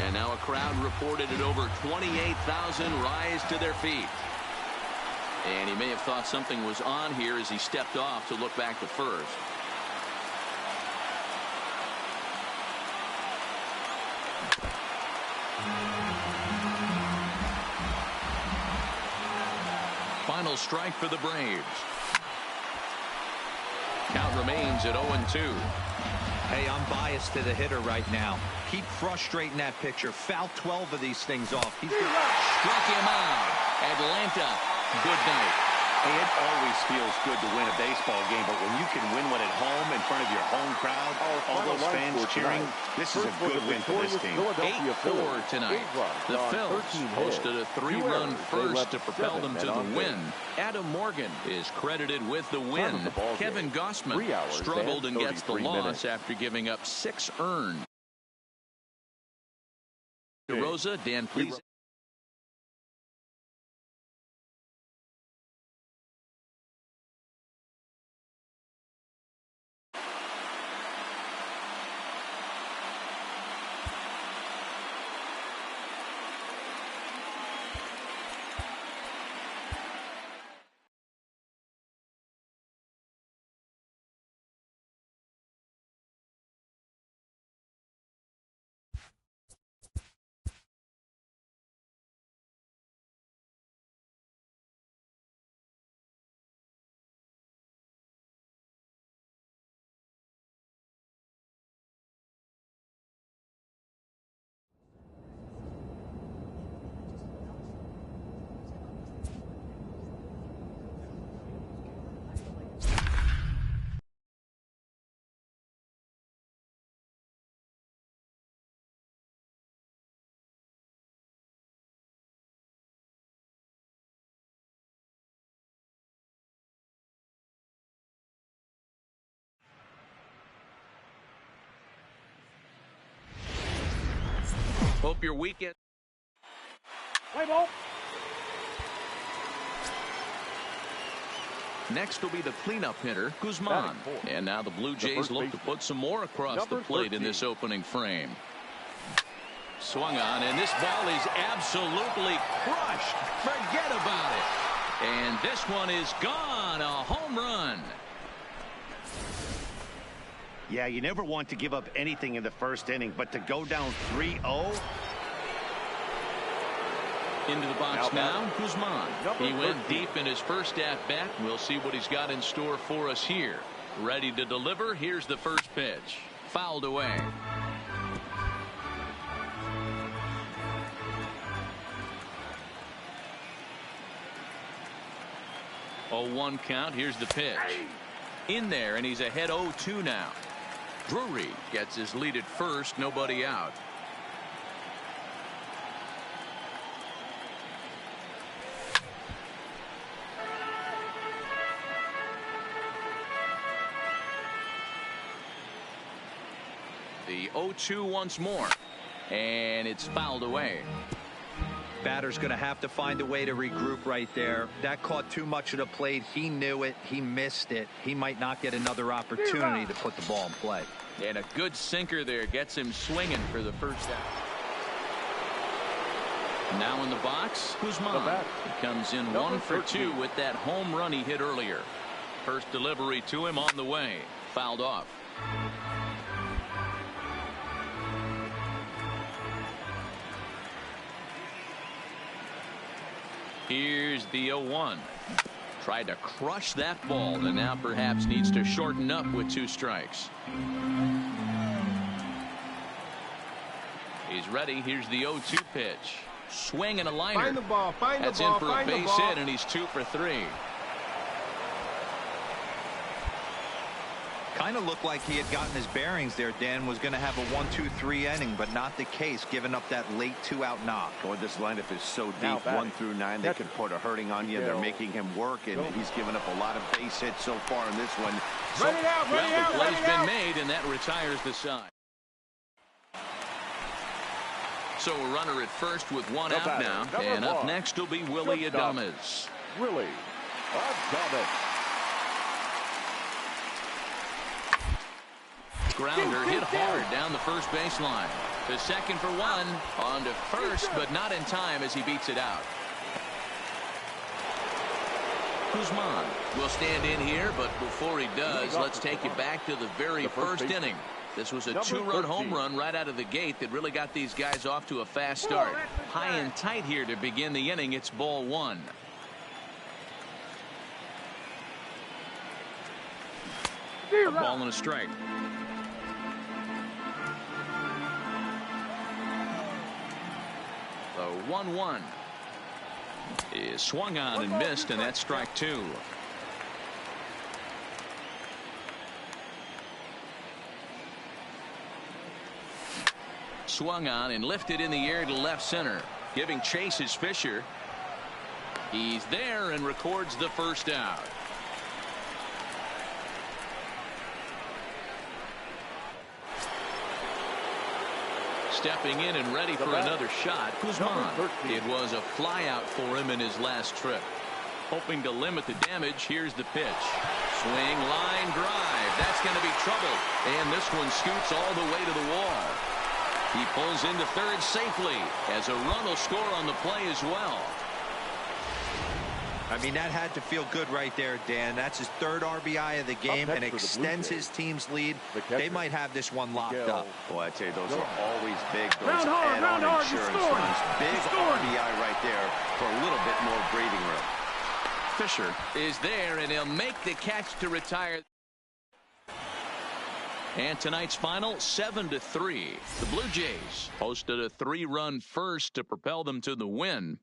And now a crowd reported at over 28,000 rise to their feet. And he may have thought something was on here as he stepped off to look back to first. Final strike for the Braves. Count remains at 0-2. Hey, I'm biased to the hitter right now. Keep frustrating that pitcher. Foul 12 of these things off. He's struck him out. Atlanta, good night. Hey, it always feels good to win a baseball game, but when you can win one at home in front of your home crowd, all those fans cheering, this is a good win for this team. 8-4 tonight. The Phils posted a 3-run first to propel them to the win. Adam Morgan is credited with the win. Kevin Gossman struggled and gets the loss after giving up 6 earned. Rosa, Dan, please. Hope your weekend. Play ball. Next will be the cleanup hitter, Guzman. And now the Blue Jays look to put some more across the plate in this opening frame. Swung on, and this ball is absolutely crushed. Forget about it. And this one is gone. A home run. Yeah, you never want to give up anything in the first inning, but to go down 3-0. Into the box now, Guzman. He went deep in his first at-bat. We'll see what he's got in store for us here. Ready to deliver. Here's the first pitch. Fouled away. 0-1 count. Here's the pitch. In there, and he's ahead 0-2 now. Drury gets his lead at first. Nobody out. The 0-2 once more, and it's fouled away. Batter's going to have to find a way to regroup right there. That caught too much of the plate. He knew it. He missed it. He might not get another opportunity to put the ball in play. And a good sinker there gets him swinging for the first out. Now in the box, Guzman. He comes in 1 for 2 with that home run he hit earlier. First delivery to him on the way. Fouled off. Here's the 0-1. Tried to crush that ball, and now perhaps needs to shorten up with 2 strikes. He's ready. Here's the 0-2 pitch. Swing and a liner. Find the ball. That's in for a base hit, and he's 2 for 3. Kind of looked like he had gotten his bearings there. Dan was going to have a 1-2-3 inning, but not the case, giving up that late 2-out knock. Boy, this lineup is so deep, 1 through 9. They could put a hurting on you. They're making him work, and he's given up a lot of base hits so far in this one. Run it out, run it out, the play's been made, and that retires the side. So a runner at first with 1 out now, and up next will be Willie Adames. Willie Adames. Grounder hit hard down the first baseline. To second for 1. On to first, but not in time as he beats it out. Guzman will stand in here, but before he does, let's take you back to the very first inning. This was a 2-run home run right out of the gate that really got these guys off to a fast start. High and tight here to begin the inning. It's ball 1. A ball and a strike. The 1-1 is swung on and missed, and that's strike 2. Swung on and lifted in the air to left center. Giving chase is Fisher. He's there and records the first out. Stepping in and ready for another shot, Guzman. It was a flyout for him in his last trip. Hoping to limit the damage, here's the pitch. Swing, line, drive. That's going to be trouble. And this one scoots all the way to the wall. He pulls into third safely as a run will score on the play as well. I mean, that had to feel good right there, Dan. That's his 3rd RBI of the game and extends his team's lead. They might have this one locked up. Well, I tell you, those are always big. Those add-on insurance runs. Big RBI right there for a little bit more breathing room. Fisher is there, and he'll make the catch to retire. And tonight's final, 7-3. The Blue Jays posted a 3-run first to propel them to the win.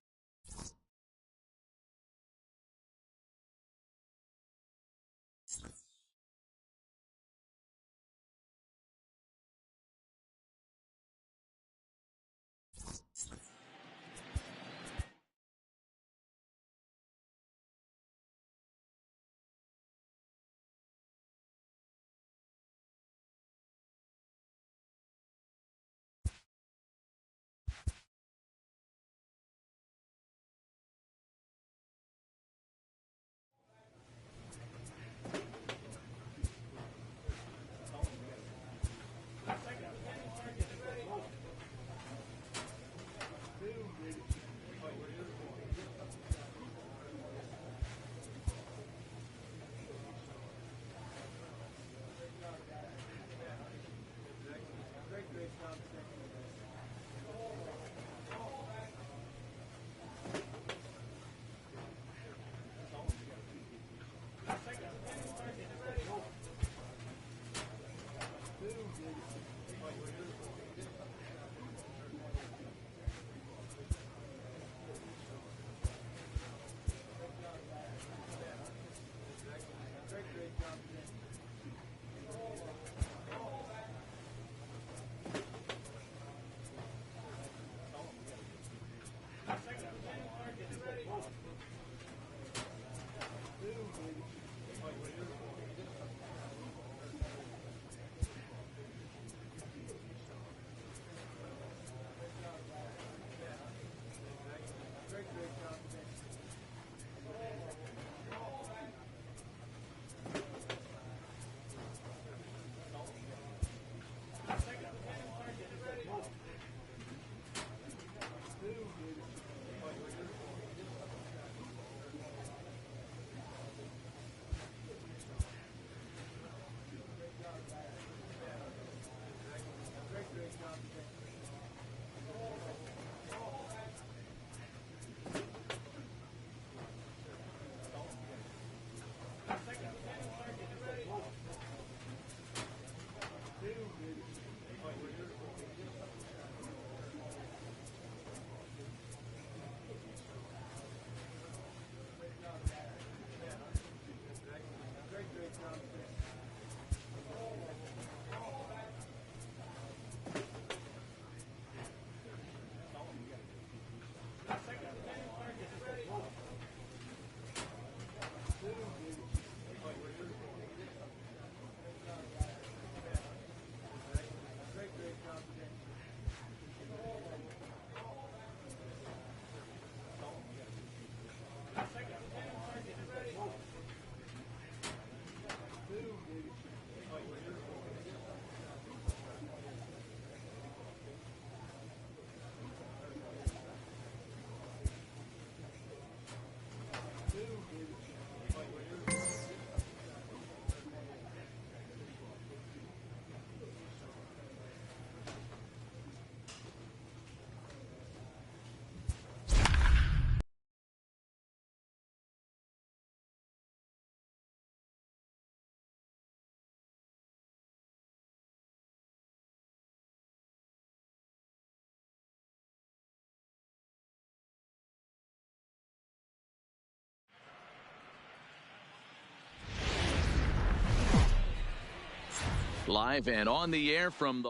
Live and on the air from the...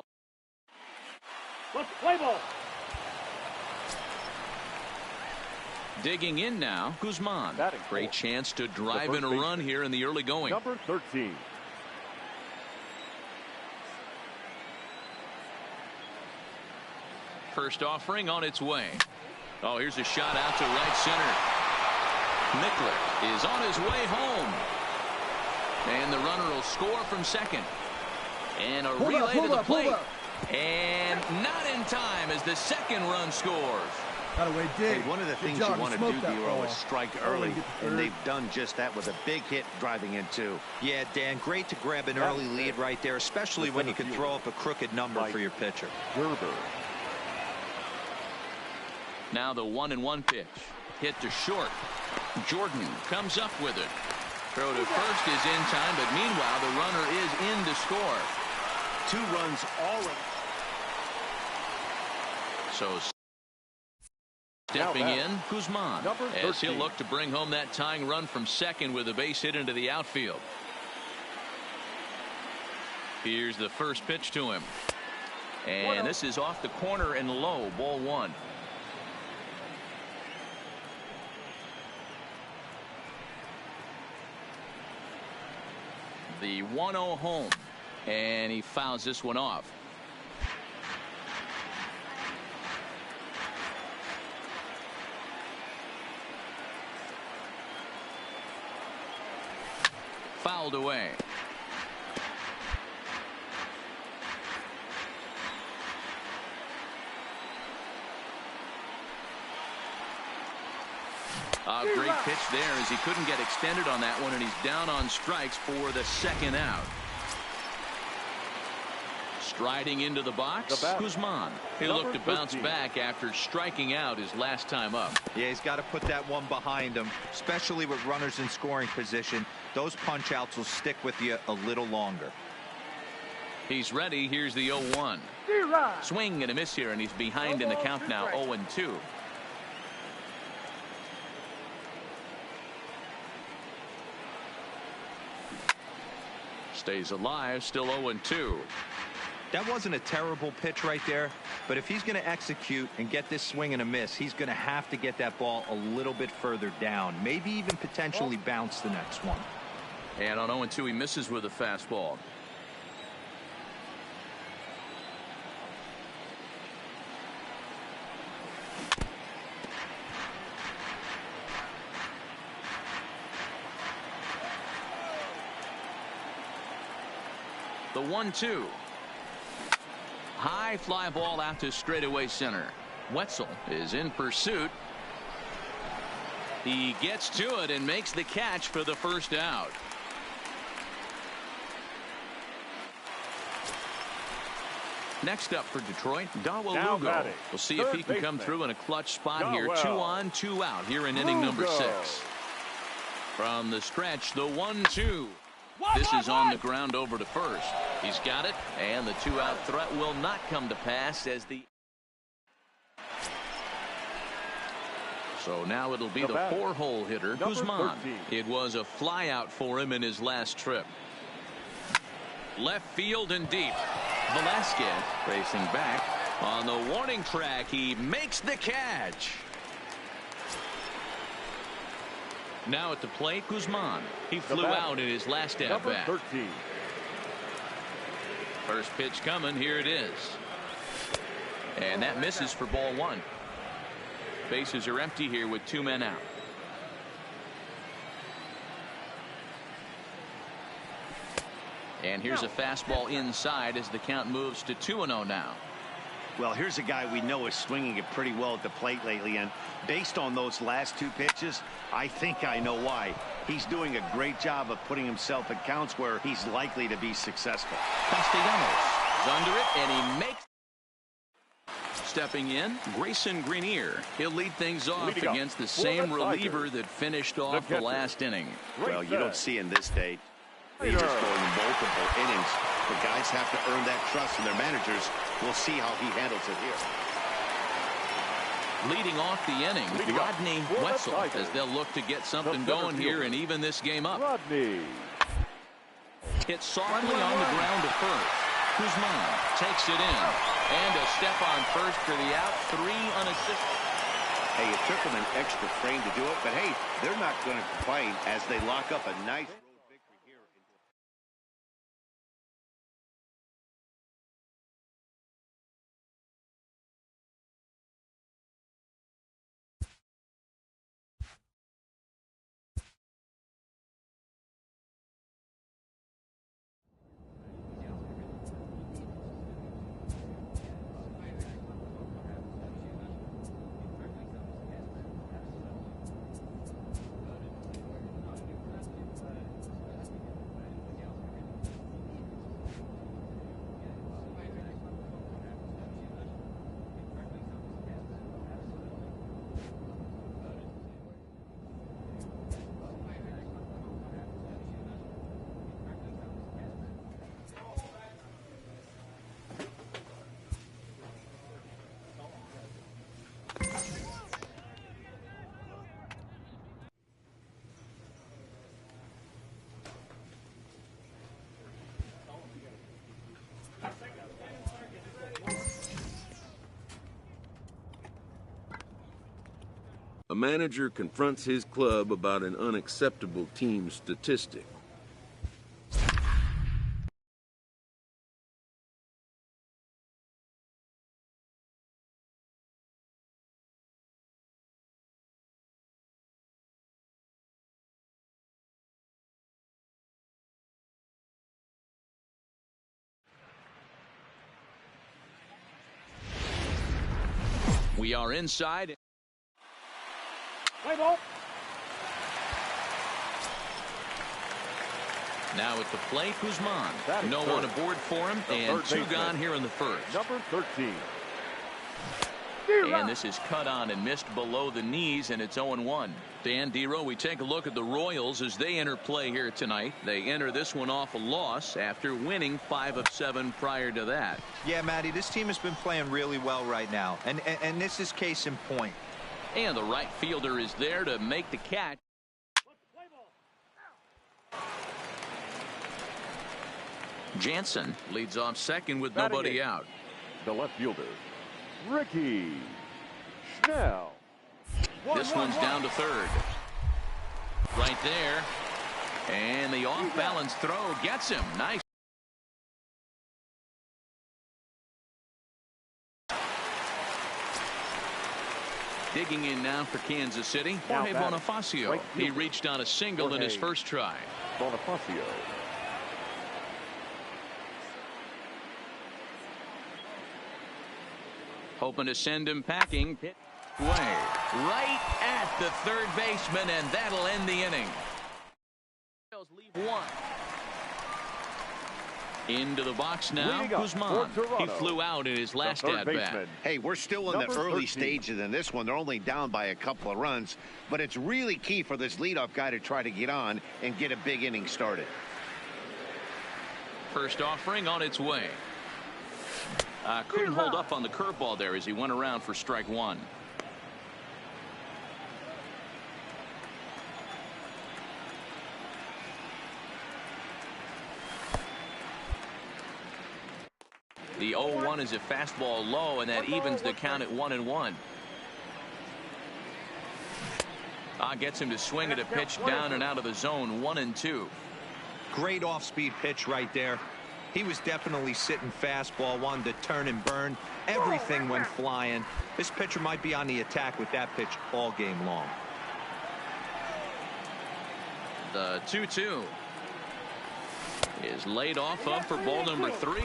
Let's play ball. Digging in now, Guzman. Great chance to drive in a run here in the early going. Number 13. First offering on its way. Oh, here's a shot out to right center. Mickler is on his way home. And the runner will score from second. And a relay to the plate. And not in time as the second run scores. By the way, Dig, hey, one of the things you want to do, Dero, is strike early, and they've done just that with a big hit driving in two. Yeah, Dan, great to grab an early lead right there, especially when you can throw up a crooked number for your pitcher. Now the 1-1 pitch. Hit to short. Jordan comes up with it. Throw to first is in time, but meanwhile the runner is in to score. 2 runs already. So stepping in, Guzman, as he'll look to bring home that tying run from second with a base hit into the outfield. Here's the first pitch to him. And this is off the corner and low, ball 1. The 1-0 home, and he fouls this one off. Fouled away. A great pitch there as he couldn't get extended on that one, and he's down on strikes for the second out. Striding into the box, Guzman. He'll look to bounce back after striking out his last time up. Yeah, he's got to put that one behind him, especially with runners in scoring position. Those punch outs will stick with you a little longer. He's ready. Here's the 0-1. Swing and a miss here, and he's behind in the count now, 0-2. Stays alive, still 0-2. That wasn't a terrible pitch right there, but if he's going to execute and get this swing and a miss, he's going to have to get that ball a little bit further down, maybe even potentially bounce the next one. And on 0-2, he misses with a fastball. The 1-2. High fly ball out to straightaway center. Wetzel is in pursuit. He gets to it and makes the catch for the first out. Next up for Detroit, Dawa Lugo. We'll see if he can come through in a clutch spot here. 2 on, 2 out here in inning number 6. From the stretch, the 1-2. This is on the ground over to first. He's got it, and the two-out threat will not come to pass as the... So now it'll be the four-hole hitter, Guzman. It was a flyout for him in his last trip. Left field and deep. Velasquez racing back on the warning track. He makes the catch. Now at the plate, Guzman. He flew out in his last at-bat. First pitch coming. Here it is. And that misses for ball one. Bases are empty here with two men out. And here's a fastball inside as the count moves to 2-0 now. Well, here's a guy we know is swinging it pretty well at the plate lately, and based on those last two pitches, I think I know why. He's doing a great job of putting himself at counts where he's likely to be successful. Castellanos is under it, and he makes... Stepping in, Grayson Greenier. He'll lead things off against the same reliever that finished off the last inning. Well, you don't see in this day leaders going multiple innings. The guys have to earn that trust from their managers. We'll see how he handles it here. Leading off the inning, Rodney Wetzel, as they'll look to get something going here and even this game up. Hit softly on the ground to first. Guzman takes it in. And a step on first for the out. 3 unassisted. Hey, it took them an extra frame to do it, but hey, they're not going to complain as they lock up a nice road victory here. A manager confronts his club about an unacceptable team statistic. We are inside. Now at the plate, Guzman. No one aboard for him, and 2 gone here in the first. Number 13. And this is cut on and missed below the knees, and it's 0-1. Dan Dero, we take a look at the Royals as they enter play here tonight. They enter this one off a loss after winning 5 of 7 prior to that. Yeah, Matty, this team has been playing really well right now, and this is case in point. And the right fielder is there to make the catch. Jansen leads off second with nobody out. The left fielder, Ricky Snell. This one's down to third. Right there. And the off-balance throw gets him. Nice. Digging in now for Kansas City, Jorge Bonifacio. He reached on a single in his first try. Bonifacio. Hoping to send him packing. Way right at the third baseman, and that'll end the inning. Leave 1. Into the box now, Guzman. He flew out in his last at-bat. Hey, we're still in the early stages in this one. They're only down by a couple of runs, but it's really key for this leadoff guy to try to get on and get a big inning started. First offering on its way. Couldn't hold up on the curveball there as he went around for strike one. The 0-1 is a fastball low, and that evens the count at 1-1. Gets him to swing at a pitch down and out of the zone, 1-2. Great off-speed pitch right there. He was definitely sitting fastball, wanted to turn and burn. Everything went flying. This pitcher might be on the attack with that pitch all game long. The 2-2 is laid off up for ball number 3.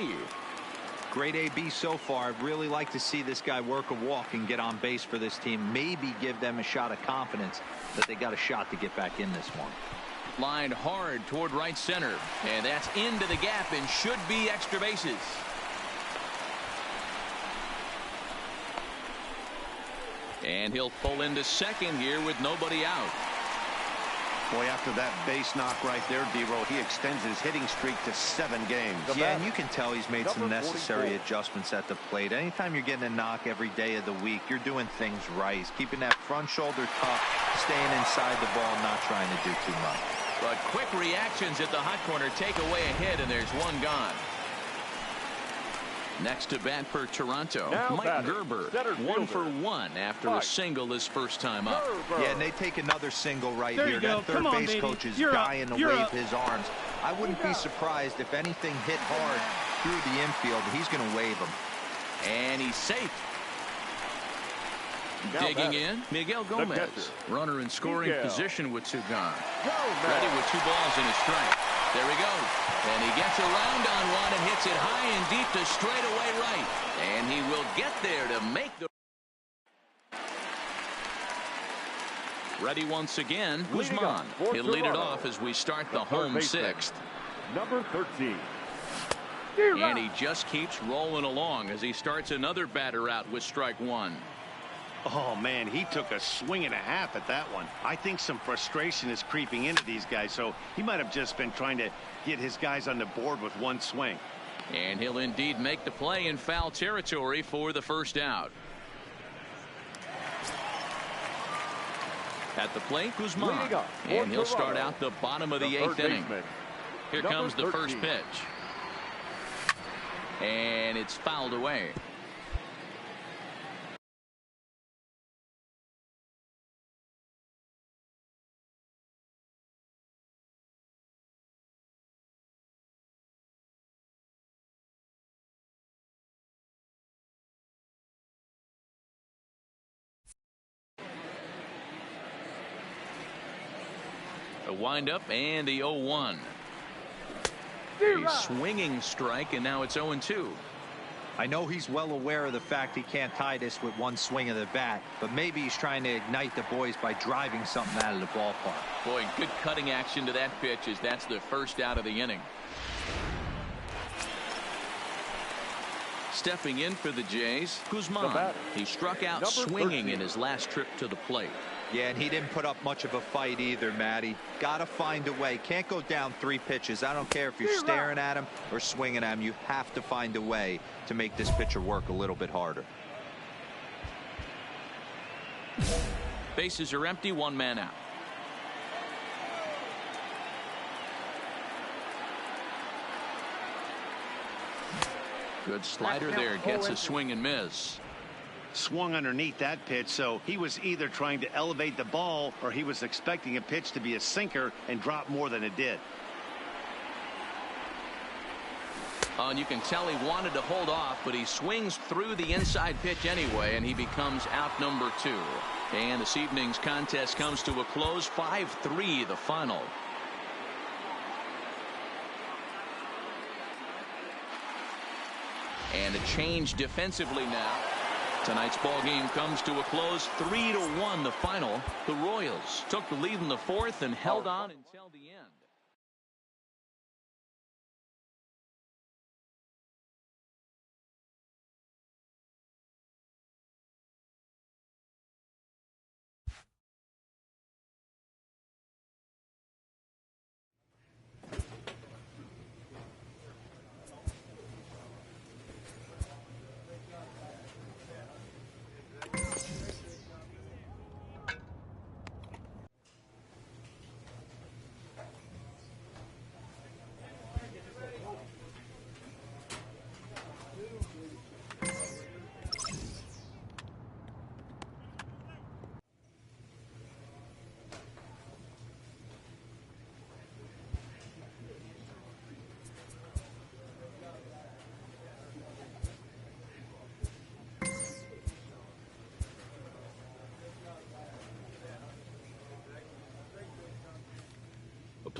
Great AB so far. I'd really like to see this guy work a walk and get on base for this team. Maybe give them a shot of confidence that they got a shot to get back in this one. Lined hard toward right center, and that's into the gap and should be extra bases. And he'll pull into second here with nobody out. Boy, after that base knock right there, D-Roll, he extends his hitting streak to 7 games. Yeah, and you can tell he's made some necessary adjustments at the plate. Anytime you're getting a knock every day of the week, you're doing things right. He's keeping that front shoulder tough, staying inside the ball, not trying to do too much. But quick reactions at the hot corner take away a hit, and there's one gone. Next to bat for Toronto, Mike Gerber, 1 for 1 after a single his first time up. Yeah, and they take another single right here. That third base coach is dying to wave his arms. I wouldn't be surprised if anything hit hard through the infield. He's going to wave them. And he's safe. Digging in, Miguel Gomez. Runner in scoring position with 2 gone. Ready with 2 balls and a strike. There he goes. And he gets around on one and hits it high and deep to straightaway right. And he will get there to make the... Ready once again, Guzman. He'll lead it off as we start the home 6th. Number 13. And he just keeps rolling along as he starts another batter out with strike 1. Oh, man, he took a swing and a half at that one. I think some frustration is creeping into these guys, so he might have just been trying to get his guys on the board with 1 swing. And he'll indeed make the play in foul territory for the first out. At the plate, Guzman. And he'll start out the bottom of the 8th inning. Here comes the first pitch. And it's fouled away. A windup and the 0-1. A swinging strike, and now it's 0-2. I know he's well aware of the fact he can't tie this with 1 swing of the bat, but maybe he's trying to ignite the boys by driving something out of the ballpark. Boy, good cutting action to that pitch as that's the first out of the inning. Stepping in for the Jays, Guzman. He struck out swinging in his last trip to the plate. Yeah, and he didn't put up much of a fight either, Matty. Got to find a way. Can't go down 3 pitches. I don't care if you're staring at him or swinging at him. You have to find a way to make this pitcher work a little bit harder. Bases are empty, 1 man out. Good slider there, gets a swing and miss. Swung underneath that pitch, so he was either trying to elevate the ball or he was expecting a pitch to be a sinker and drop more than it did. And you can tell he wanted to hold off, but he swings through the inside pitch anyway, and he becomes out number 2. And this evening's contest comes to a close, 5-3 the final. And a change defensively now. Tonight's ball game comes to a close, 3-1 the final. The Royals took the lead in the 4th and held on until the end.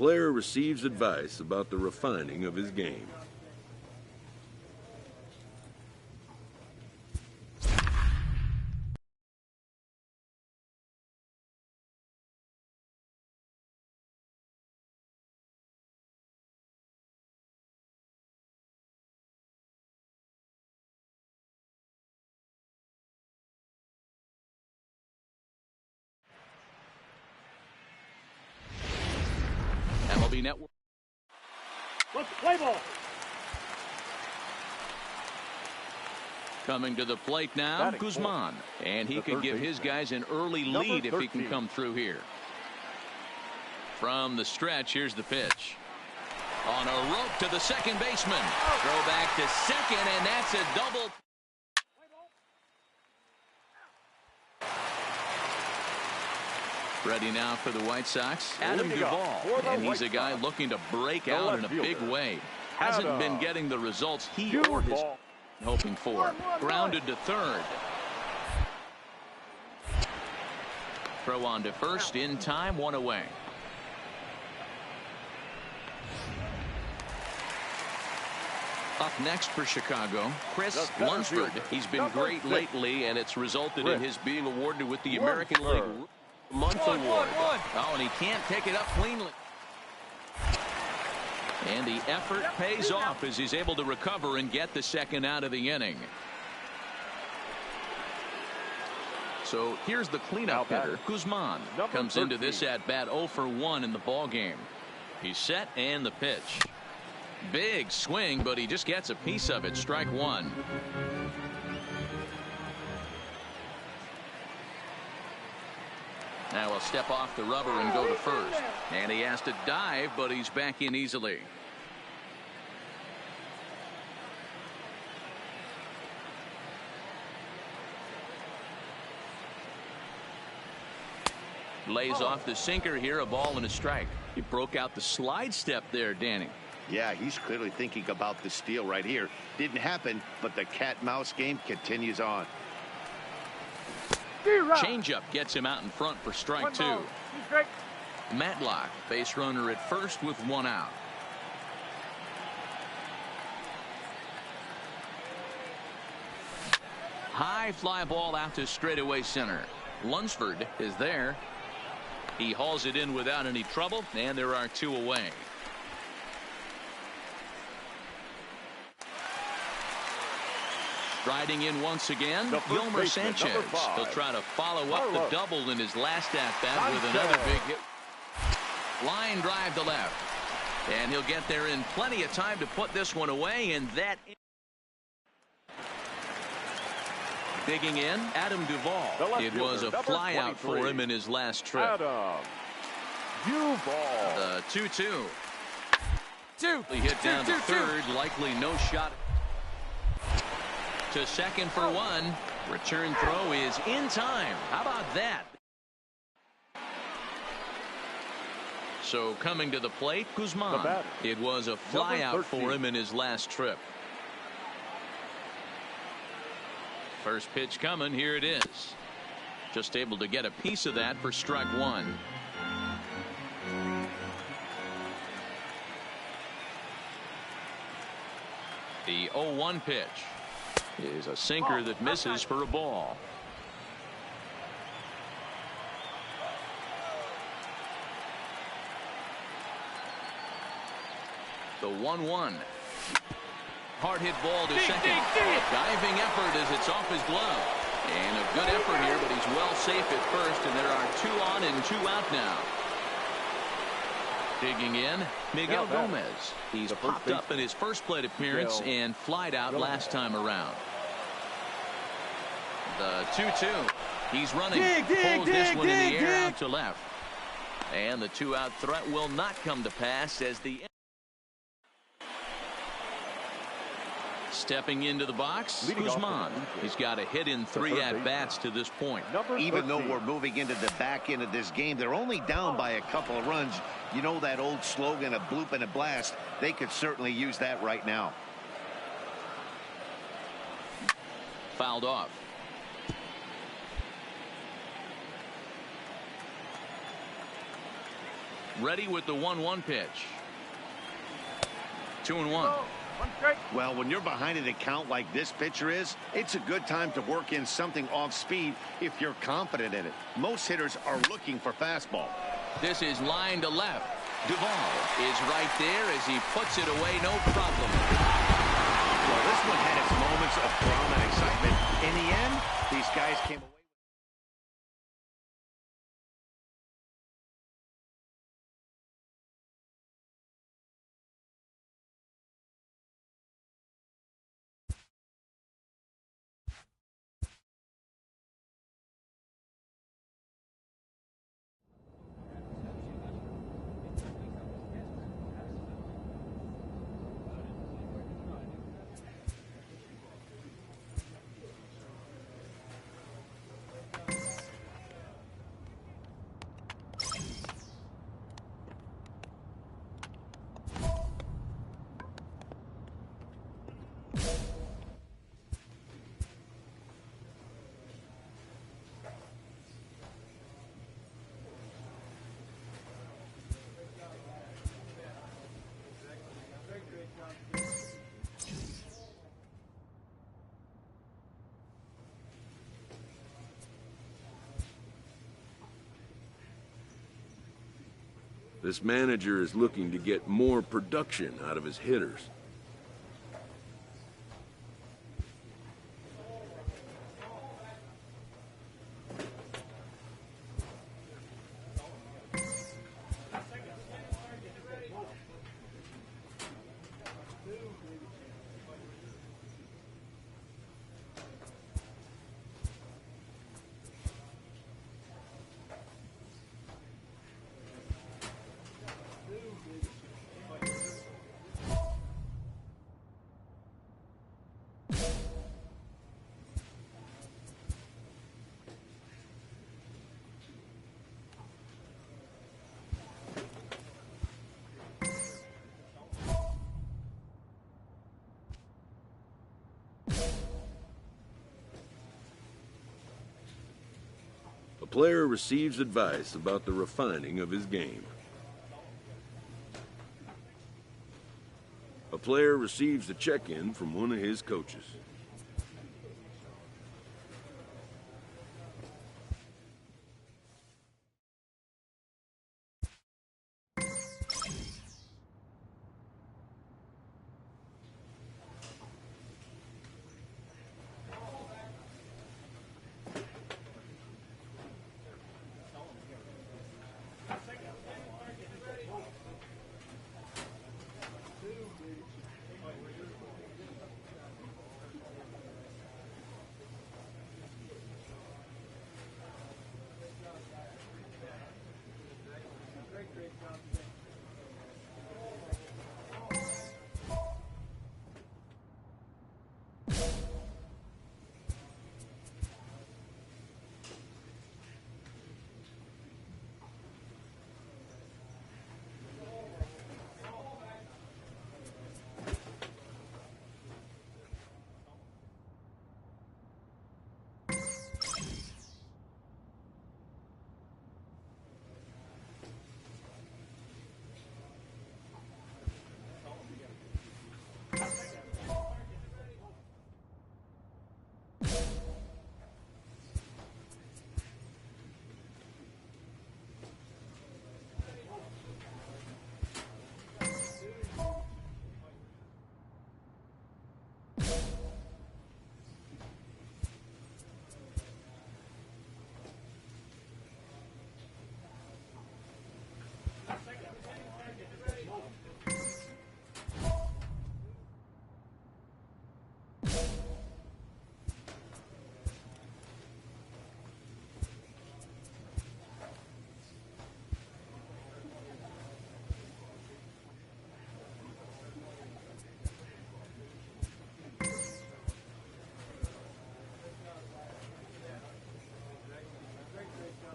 player receives advice about the refining of his game. MLB Network. Let's play ball. Coming to the plate now, Batting Guzman. And he could give his guys an early lead if he can come through here. From the stretch, here's the pitch. On a rope to the second baseman. Throw back to second, and that's a double. Ready now for the White Sox, Adam Duvall. And he's a guy looking to break out in a big way. Hasn't been getting the results he or his hoping for. Grounded to third. Throw on to first in time, one away. Up next for Chicago, Chris Lunsford. He's been great lately, and it's resulted in his being awarded with the American League Month Award. Oh, and he can't pick it up cleanly. And the effort pays off as he's able to recover and get the second out of the inning. So here's the cleanup hitter. Guzman comes into this at bat 0 for 1 in the ball game. He's set and the pitch. Big swing, but he just gets a piece of it. Strike one. Now he'll step off the rubber and go to first. And he has to dive, but he's back in easily. Lays off the sinker here, a ball and a strike. He broke out the slide step there, Danny. Yeah, he's clearly thinking about the steal right here. Didn't happen, but the cat-mouse game continues on. Changeup gets him out in front for strike two. Matlock, base runner at first with one out. High fly ball out to straightaway center. Lunsford is there. He hauls it in without any trouble, and there are two away. Striding in once again, Yolmer Sanchez. He'll try to follow up the double in his last at-bat with another big hit. Line drive to left. And he'll get there in plenty of time to put this one away, and that... Digging in, Adam Duvall. It was a fly out for him in his last trip. The 2-2. He hit down to third, likely no shot. To second for one. Return throw is in time. How about that? So coming to the plate, Guzman. It was a fly out for him in his last trip. First pitch coming. Here it is. Just able to get a piece of that for strike one. The 0-1 pitch is a sinker that misses for a ball. The 1-1. Hard hit ball to second. Diving effort as it's off his glove. And a good effort here, but he's well safe at first, and there are 2 on and 2 out now. Digging in, Miguel Gomez. He's popped up in his first plate appearance and flied out last time around. The 2-2. He's running. Pulls this one in the air out to left. And the 2-out threat will not come to pass as the... Stepping into the box, Guzman. He's got a hit in 3 at-bats to this point. Even though we're moving into the back end of this game, they're only down by a couple of runs. You know that old slogan, a bloop and a blast. They could certainly use that right now. Fouled off. Ready with the 1-1 pitch. 2-1. Well, when you're behind an account like this pitcher is, it's a good time to work in something off speed if you're confident in it. Most hitters are looking for fastball. This is line to left. Duvall is right there as he puts it away, no problem. Well, this one had its moments of drama and excitement. In the end, these guys came away. This manager is looking to get more production out of his hitters. A player receives advice about the refining of his game. A player receives a check-in from one of his coaches.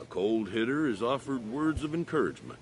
A cold hitter is offered words of encouragement.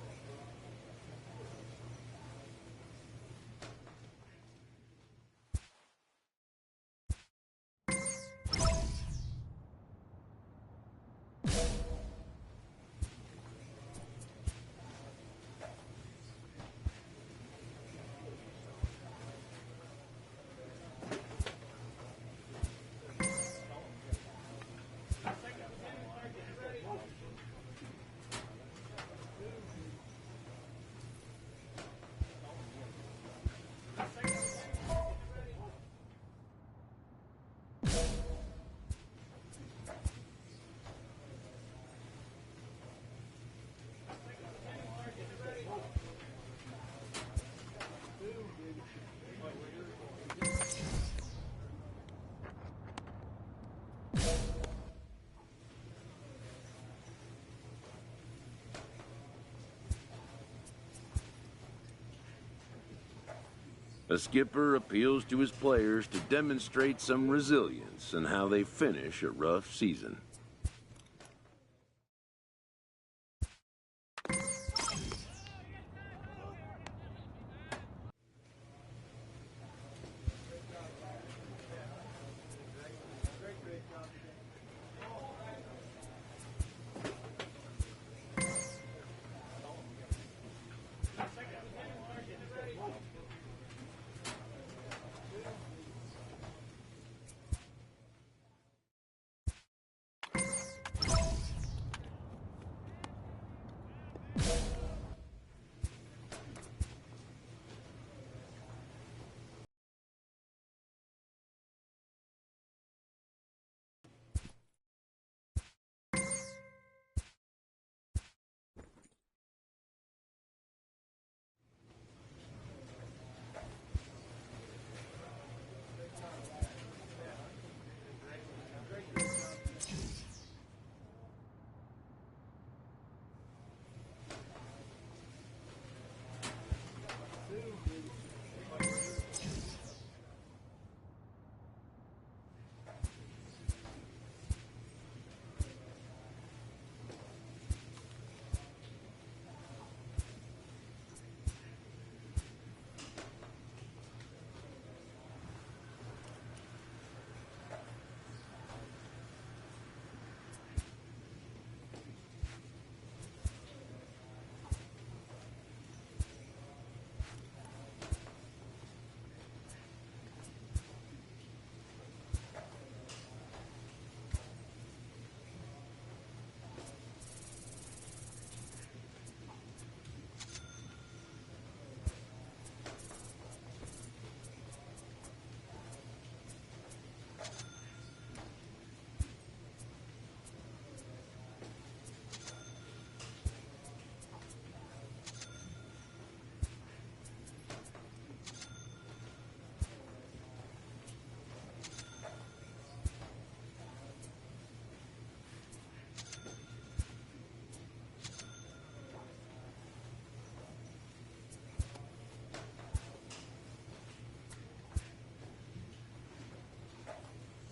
A skipper appeals to his players to demonstrate some resilience in how they finish a rough season.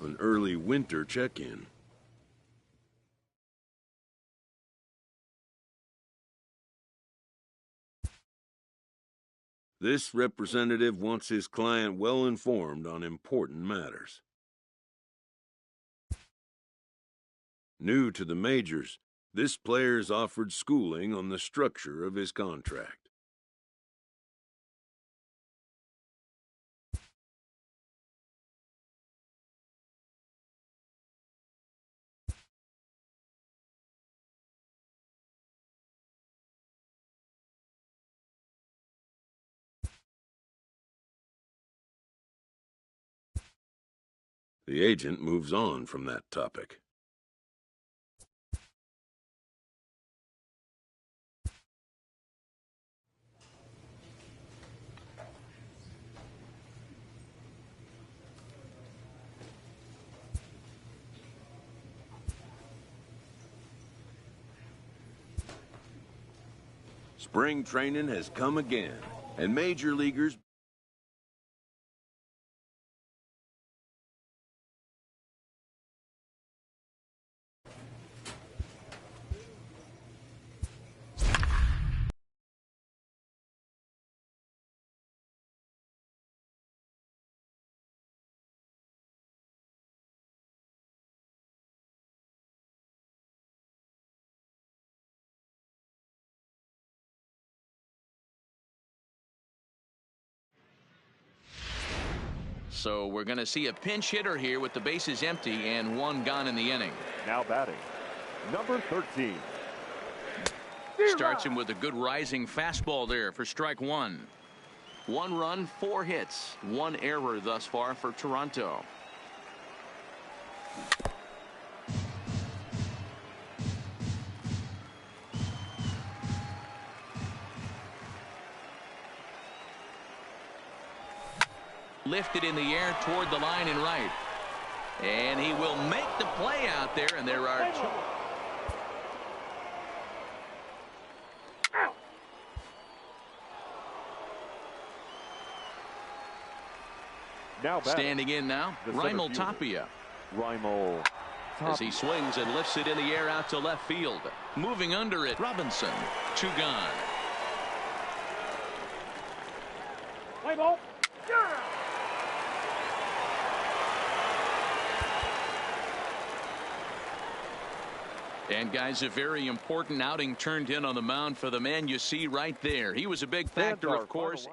An early winter check-in. This representative wants his client well informed on important matters. New to the majors, this player is offered schooling on the structure of his contract. The agent moves on from that topic. Spring training has come again, and major leaguers So we're going to see a pinch hitter here with the bases empty and one gone in the inning. Now batting, number 13. Starts him with a good rising fastball there for strike one. 1 run, 4 hits, 1 error thus far for Toronto. Lifted in the air toward the line and right. And he will make the play out there, and there are 2. Now Standing in now, Raimel Tapia. Raimel As he swings and lifts it in the air out to left field. Moving under it, Robinson. 2 gone. Play ball. And guys, a very important outing turned in on the mound for the man you see right there. He was a big factor, of course.